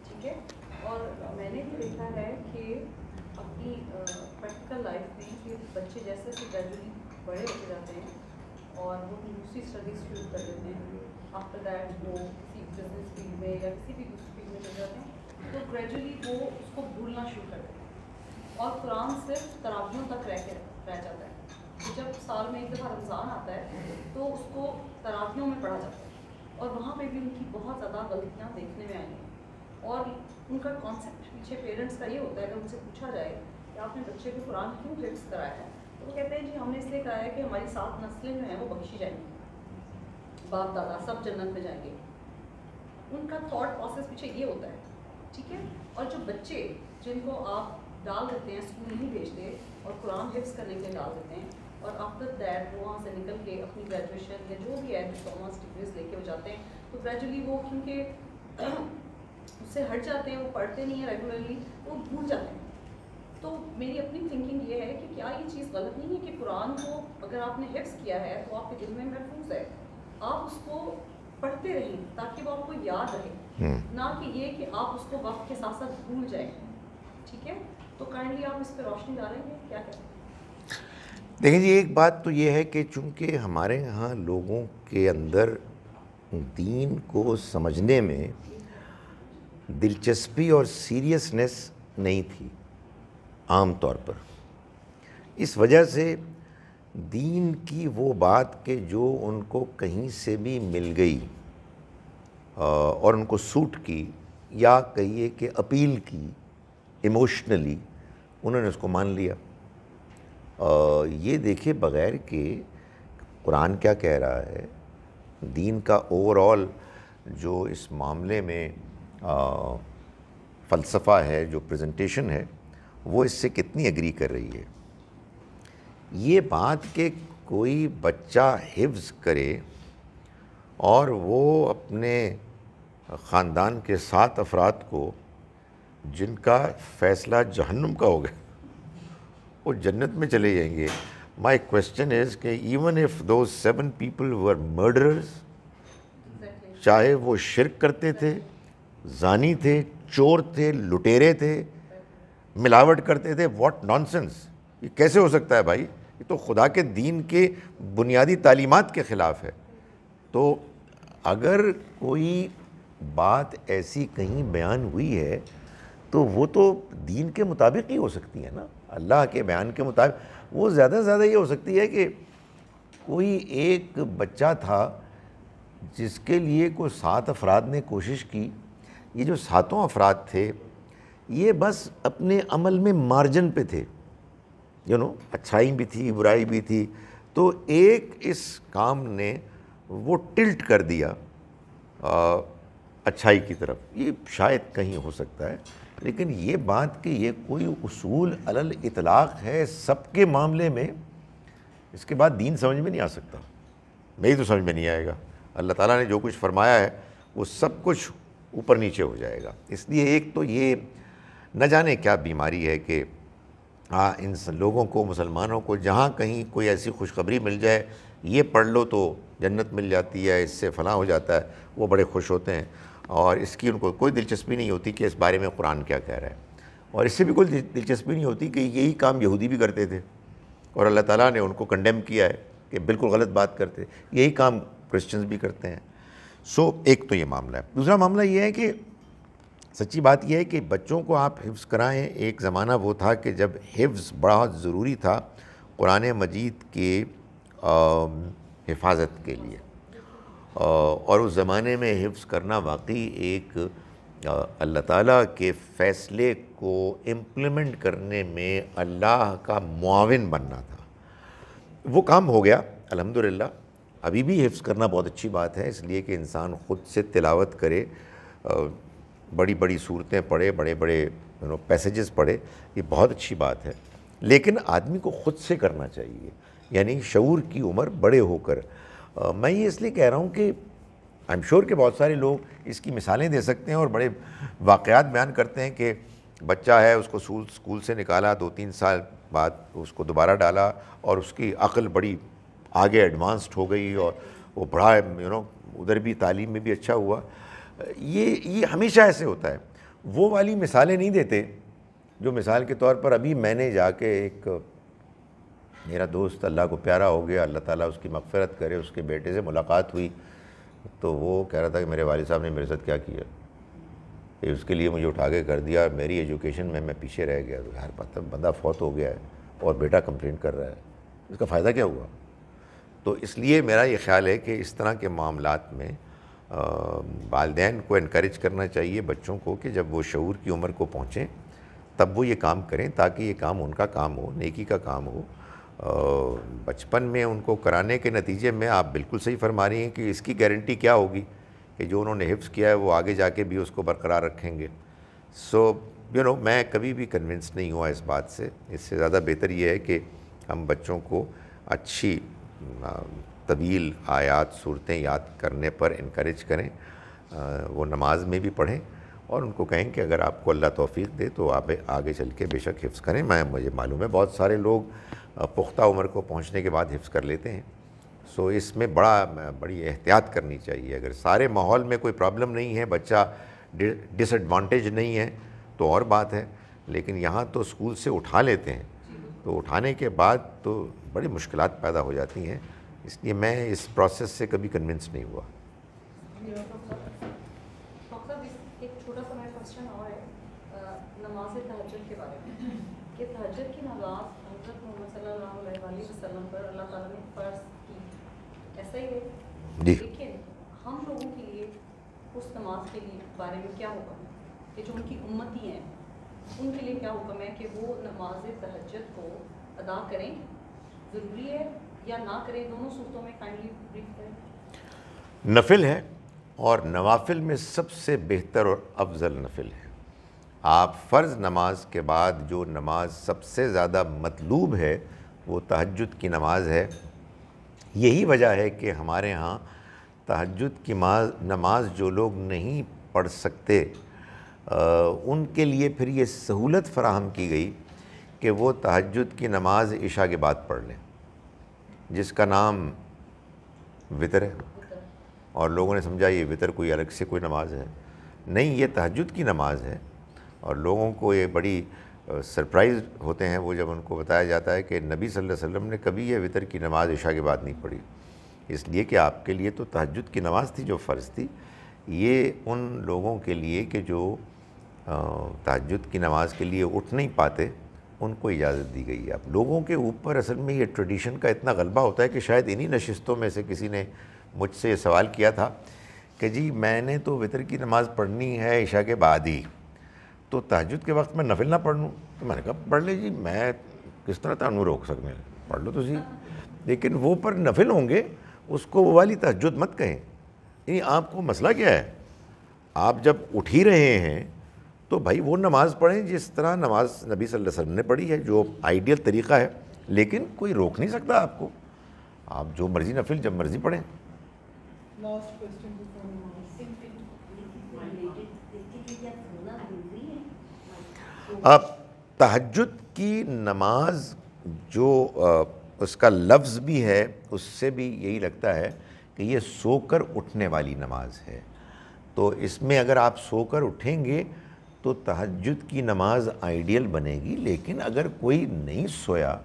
ٹھیک ہے، اور میں نے بھی دیکھا ہے کہ اپنی پریکٹیکل لائف میں کہ بچے جیسے جیسے گریجولی بڑے ہوتے جاتے ہیں اور وہ دوسری اسٹڈیز شروع کر دیتے ہیں، آفٹر دیٹ وہ کسی بزنس فیلڈ میں یا کسی بھی دوسری فیلڈ میں چل جاتے ہیں، تو گریجولی وہ اس کو بھولنا شروع کر دیتے ہیں اور قرآن صرف تراویحوں تک رہ جاتا ہے۔ جب سال میں ایک دفعہ رمضان آتا ہے تو اس کو تراویحوں میں پڑھا جاتا ہے، اور وہاں پہ بھی ان کی بہت زیادہ غلطیاں دیکھنے میں آئی ہیں، اور ان کا کانسیپٹ پیچھے پیرنٹس کا یہ ہوتا ہے، اگر ان سے پوچھا جائے کہ آپ نے بچے کو قرآن کیوں حفظ کرایا ہے؟ تو وہ کہتے ہیں جی ہم نے اس لیے کرایا ہے کہ ہماری 7 نسلیں جو ہیں وہ بخشی جائیں گی، باپ دادا سب جنت میں جائیں گے. ان کا تھاٹ پروسیس پیچھے یہ ہوتا ہے. ٹھیک ہے. اور جو بچے جن کو آپ ڈال دیتے ہیں اسکول نہیں بھیجتے اور قرآن حفظ کرنے کے لیے ڈال دیتے ہیں اور آفٹر دیٹ وہ وہاں سے نکل کے اپنی گریجویشن یا جو بھی ہے ڈپلوماس ڈگریز لے کے وہ جاتے ہیں، تو گریجولی وہ کیونکہ اس سے ہٹ جاتے ہیں، وہ پڑھتے نہیں ہیں ریگولرلی، وہ بھول جاتے ہیں. تو میری اپنی تھنکنگ یہ ہے کہ کیا یہ چیز غلط نہیں ہے کہ قرآن کو اگر آپ نے حفظ کیا ہے تو آپ کے دل میں محفوظ ہے، آپ اس کو پڑھتے رہیں تاکہ وہ آپ کو یاد رہے، نہ کہ یہ کہ آپ اس کو وقت کے ساتھ ساتھ بھول جائیں. ٹھیک ہے. تو کائنڈلی آپ اس پہ روشنی ڈالیں گے، کیا کہتے ہیں؟ دیکھیں جی، ایک بات تو یہ ہے کہ چونکہ ہمارے ہاں لوگوں کے اندر دین کو سمجھنے میں دلچسپی اور سیریسنس نہیں تھی عام طور پر، اس وجہ سے دین کی وہ بات کہ جو ان کو کہیں سے بھی مل گئی اور ان کو سوٹ کی یا کہیے کہ اپیل کی ایموشنلی، انہوں نے اس کو مان لیا. یہ دیکھے بغیر کہ قرآن کیا کہہ رہا ہے، دین کا اوور آل جو اس معاملے میں فلسفہ ہے، جو پریزنٹیشن ہے، وہ اس سے کتنی ایگری کر رہی ہے. یہ بات کہ کوئی بچہ حفظ کرے اور وہ اپنے خاندان کے 7 افراد کو جن کا فیصلہ جہنم کا ہوگا وہ جنت میں چلے جائیں گے. مائی کویسچن از کہ even if those 7 people were murderers, چاہے وہ شرک کرتے تھے، زانی تھے، چور تھے، لٹیرے تھے، ملاوٹ کرتے تھے، واٹ نانسنس، یہ کیسے ہو سکتا ہے بھائی؟ یہ تو خدا کے دین کے بنیادی تعلیمات کے خلاف ہے. تو اگر کوئی بات ایسی کہیں بیان ہوئی ہے تو وہ تو دین کے مطابق ہی ہو سکتی ہے نا، اللہ کے بیان کے مطابق. وہ زیادہ سے زیادہ یہ ہو سکتی ہے کہ کوئی ایک بچہ تھا جس کے لیے کوئی 7 افراد نے کوشش کی، یہ جو 7 افراد تھے یہ بس اپنے عمل میں مارجن پہ تھے، اچھائی بھی تھی، برائی بھی تھی، تو ایک اس کام نے وہ ٹلٹ کر دیا اچھائی کی طرف. یہ شاید کہیں ہو سکتا ہے، لیکن یہ بات کہ یہ کوئی اصول علی الاطلاق ہے سب کے معاملے میں، اس کے بعد دین سمجھ میں نہیں آ سکتا. میری تو سمجھ میں نہیں آئے گا. اللہ تعالیٰ نے جو کچھ فرمایا ہے وہ سب کچھ اوپر نیچے ہو جائے گا. اس لیے ایک تو یہ نہ جانے کیا بیماری ہے کہ ان لوگوں کو، مسلمانوں کو جہاں کہیں کوئی ایسی خوشخبری مل جائے، یہ پڑھ لو تو جنت مل جاتی ہے، اس سے فلاں ہو جاتا ہے، وہ بڑے خوش ہوتے ہیں اور اس کی ان کو کوئی دلچسپی نہیں ہوتی کہ اس بارے میں قرآن کیا کہہ رہا ہے. اور اس سے بھی کوئی دلچسپی نہیں ہوتی کہ یہی کام یہودی بھی کرتے تھے اور اللہ تعالیٰ نے ان کو کنڈیم کیا ہے کہ بالکل غلط بات کرتے، یہی کام کرسچنز بھی کرتے ہیں. سو ایک تو یہ معاملہ ہے. دوسرا معاملہ یہ ہے کہ سچی بات یہ ہے کہ بچوں کو آپ حفظ کرائیں. ایک زمانہ وہ تھا کہ جب حفظ بہت ضروری تھا قرآن مجید کے حفاظت کے لیے، اور اس زمانے میں حفظ کرنا واقعی ایک اللہ تعالیٰ کے فیصلے کو امپلیمنٹ کرنے میں اللہ کا معاون بننا تھا. وہ کام ہو گیا الحمدللہ. ابھی بھی حفظ کرنا بہت اچھی بات ہے، اس لیے کہ انسان خود سے تلاوت کرے، بڑی بڑی صورتیں پڑھے، بڑے بڑے پیسیجز پڑھے، یہ بہت اچھی بات ہے. لیکن آدمی کو خود سے کرنا چاہیے، یعنی شعور کی عمر بڑے ہو کر. میں یہ اس لیے کہہ رہا ہوں کہ آئی ایم شیور کہ بہت سارے لوگ اس کی مثالیں دے سکتے ہیں اور بڑے واقعات بیان کرتے ہیں کہ بچہ ہے، اس کو اسکول سے نکالا، 2-3 سال بعد اس کو دوبارہ ڈالا اور اس کی عقل بڑی آگے ایڈوانسڈ ہو گئی اور وہ بڑا ادھر بھی تعلیم میں بھی اچھا ہوا. یہ ہمیشہ ایسے ہوتا ہے. وہ والی مثالیں نہیں دیتے جو مثال کے طور پر ابھی میں نے جا کے ایک میرا دوست اللہ کو پیارا ہو گیا، اللہ تعالیٰ اس کی مغفرت کرے، اس کے بیٹے سے ملاقات ہوئی تو وہ کہہ رہا تھا کہ میرے والد صاحب نے میرے ساتھ کیا کیا، کہ اس کے لیے مجھے اٹھا کے کر دیا، میری ایجوکیشن میں پیچھے رہ گیا. تو یار بندہ فوت ہو گیا ہے اور بیٹا کمپلین کر رہا ہے، اس کا فائدہ کیا ہوا؟ تو اس لیے میرا یہ خیال ہے کہ اس طرح کے معاملات میں والدین کو انکریج کرنا چاہیے بچوں کو کہ جب وہ شعور کی عمر کو پہنچیں تب وہ یہ کام کریں تاکہ یہ کام ان کا کام ہو، نیکی کا کام ہو۔ بچپن میں ان کو کرانے کے نتیجے میں آپ بالکل صحیح فرما رہی ہیں کہ اس کی گارنٹی کیا ہوگی کہ جو انہوں نے حفظ کیا ہے وہ آگے جا کے بھی اس کو برقرار رکھیں گے۔ سو میں کبھی بھی کنونس نہیں ہوا اس بات سے۔ اس سے زیادہ بہتر یہ ہے کہ ہم بچوں کو اچھی طویل آیات صورتیں یاد کرنے پر انکریج کریں، وہ نماز میں بھی پڑھیں، اور ان کو کہیں کہ اگر آپ کو اللہ توفیق دے تو آپ آگے چل کے بے شک حفظ کریں۔ مجھے معلوم ہے بہت سارے لوگ پختہ عمر کو پہنچنے کے بعد حفظ کر لیتے ہیں، سو اس میں بڑی احتیاط کرنی چاہیے۔ اگر سارے ماحول میں کوئی پرابلم نہیں ہے، بچہ ڈس ایڈوانٹیج نہیں ہے تو اور بات ہے، لیکن یہاں تو اسکول سے اٹھا لیتے ہیں، تو اٹھانے کے بعد تو بڑی مشکلات پیدا ہو جاتی ہیں، اس لیے میں اس پروسیس سے کبھی کنونس نہیں ہوا۔ ایک چھوٹا سا میرا کوشچن اور ہے نماز تہجد کے بارے میں، کہ تہجد کی نماز حضرت محمد صلی اللہ علیہ وسلم پر اللہ تعالیٰ نے فرض کی، ایسا ہی ہے جی، لیکن ہم لوگوں کے لیے اس نماز کے لیے بارے میں کیا حکم ہے کہ جو ان کی امتی ہیں ان کے لیے کیا حکم ہے کہ وہ نماز تہجد کو ادا کریں، ضروری ہے یا نہ کریں؟ دونوں صورتوں میں کائنڈلی بریف کریں۔ نفل ہے، اور نوافل میں سب سے بہتر اور افضل نفل ہے۔ آپ فرض نماز کے بعد جو نماز سب سے زیادہ مطلوب ہے وہ تہجد کی نماز ہے۔ یہی وجہ ہے کہ ہمارے ہاں تہجد کی نماز جو لوگ نہیں پڑھ سکتے ان کے لیے پھر یہ سہولت فراہم کی گئی کہ وہ تہجد کی نماز عشاء کے بعد پڑھ لیں، جس کا نام وتر ہے، اور لوگوں نے سمجھا یہ وتر کوئی الگ سے کوئی نماز ہے، نہیں، یہ تہجد کی نماز ہے۔ اور لوگوں کو یہ بڑی سرپرائز ہوتے ہیں وہ جب ان کو بتایا جاتا ہے کہ نبی صلی اللہ علیہ وسلم نے کبھی یہ وتر کی نماز عشاء کے بعد نہیں پڑھی، اس لیے کہ آپ کے لیے تو تہجد کی نماز تھی جو فرض تھی۔ یہ ان لوگوں کے لیے کہ جو تہجد کی نماز کے لیے اٹھ نہیں پاتے ان کو اجازت دی گئی ہے۔ اب لوگوں کے اوپر اصل میں یہ ٹریڈیشن کا اتنا غلبہ ہوتا ہے کہ شاید انہی نشستوں میں سے کسی نے مجھ سے یہ سوال کیا تھا کہ جی میں نے تو وتر کی نماز پڑھنی ہے عشاء کے بعد ہی، تو تہجد کے وقت میں نفل نہ پڑھ لوں؟ تو میں نے کہا پڑھ لے جی، میں کس طرح تانوں روک سکتے ہیں، پڑھ لو تو جی، لیکن وہ پر نفل ہوں گے، اس کو وہ والی تہجد مت کہیں۔ یعنی آپ کو مسئلہ کیا ہے؟ آپ جب اٹھ ہی رہے ہیں تو بھائی وہ نماز پڑھیں جس طرح نماز نبی صلی اللہ علیہ وسلم نے پڑھی ہے، جو آئیڈیل طریقہ ہے، لیکن کوئی روک نہیں سکتا آپ کو، آپ جو مرضی نفل جب مرضی پڑھیں۔ اب تہجد کی نماز جو اس کا لفظ بھی ہے اس سے بھی یہی لگتا ہے کہ یہ سو کر اٹھنے والی نماز ہے، تو اس میں اگر آپ سو کر اٹھیں گے تو تہجد کی نماز آئیڈیل بنے گی، لیکن اگر کوئی نہیں سویا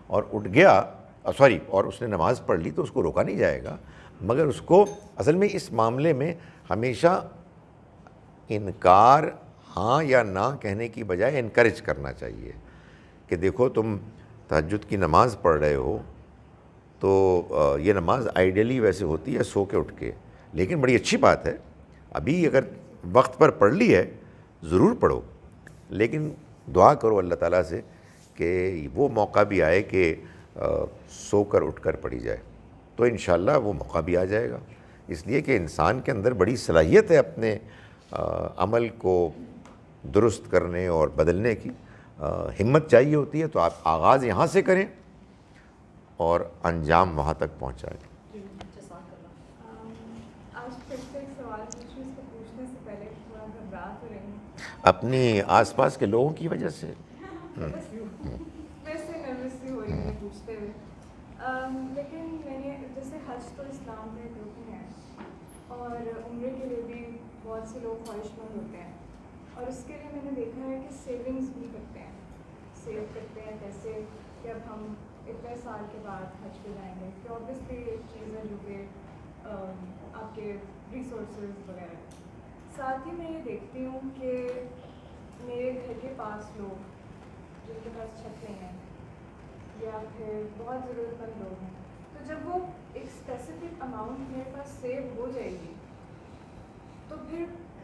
اور اٹھ گیا اور اس نے نماز پڑھ لی تو اس کو روکا نہیں جائے گا، مگر اس کو اصل میں اس معاملے میں ہمیشہ انکار ہاں یا نہ کہنے کی بجائے انکریج کرنا چاہیے کہ دیکھو تم تہجد کی نماز پڑھ رہے ہو تو یہ نماز آئیڈیلی ویسے ہوتی ہے سو کے اٹھ کے، لیکن بڑی اچھی بات ہے ابھی اگر وقت پر پڑھ لی ہے ضرور پڑھو، لیکن دعا کرو اللہ تعالیٰ سے کہ وہ موقع بھی آئے کہ سو کر اٹھ کر پڑھی جائے، تو انشاءاللہ وہ موقع بھی آ جائے گا، اس لیے کہ انسان کے اندر بڑی صلاحیت ہے اپنے عمل کو درست کرنے اور بدلنے کی، ہمت چاہیے ہوتی ہے، تو آپ آغاز یہاں سے کریں اور انجام وہاں تک پہنچائیں۔ اپنی آس پاس کے لوگوں کی وجہ سے ویسے نروس ہو رہی ہے پوچھتے ہوئے، لیکن میں نے جیسے حج تو اسلام میں رکن ہے اور عمرے کے لیے بھی بہت سے لوگ خواہش مند ہوتے ہیں، اور اس کے لیے میں نے دیکھا ہے کہ سیونگز بھی کرتے ہیں، سیو کرتے ہیں پیسے کہ اب ہم اتنے سال کے بعد حج پہ جائیں گے، کہ اوبیسلی ایک چیز ہے جو کہ آپ کے ریسورسز وغیرہ۔ ساتھ ہی میں یہ دیکھتی ہوں کہ میرے گھر کے پاس لوگ جن کے پاس چھت نہیں ہیں یا پھر بہت ضرورت مند لوگ ہیں، تو جب وہ ایک اسپیسیفک اماؤنٹ میرے پاس سیو ہو جائے گی تو پھر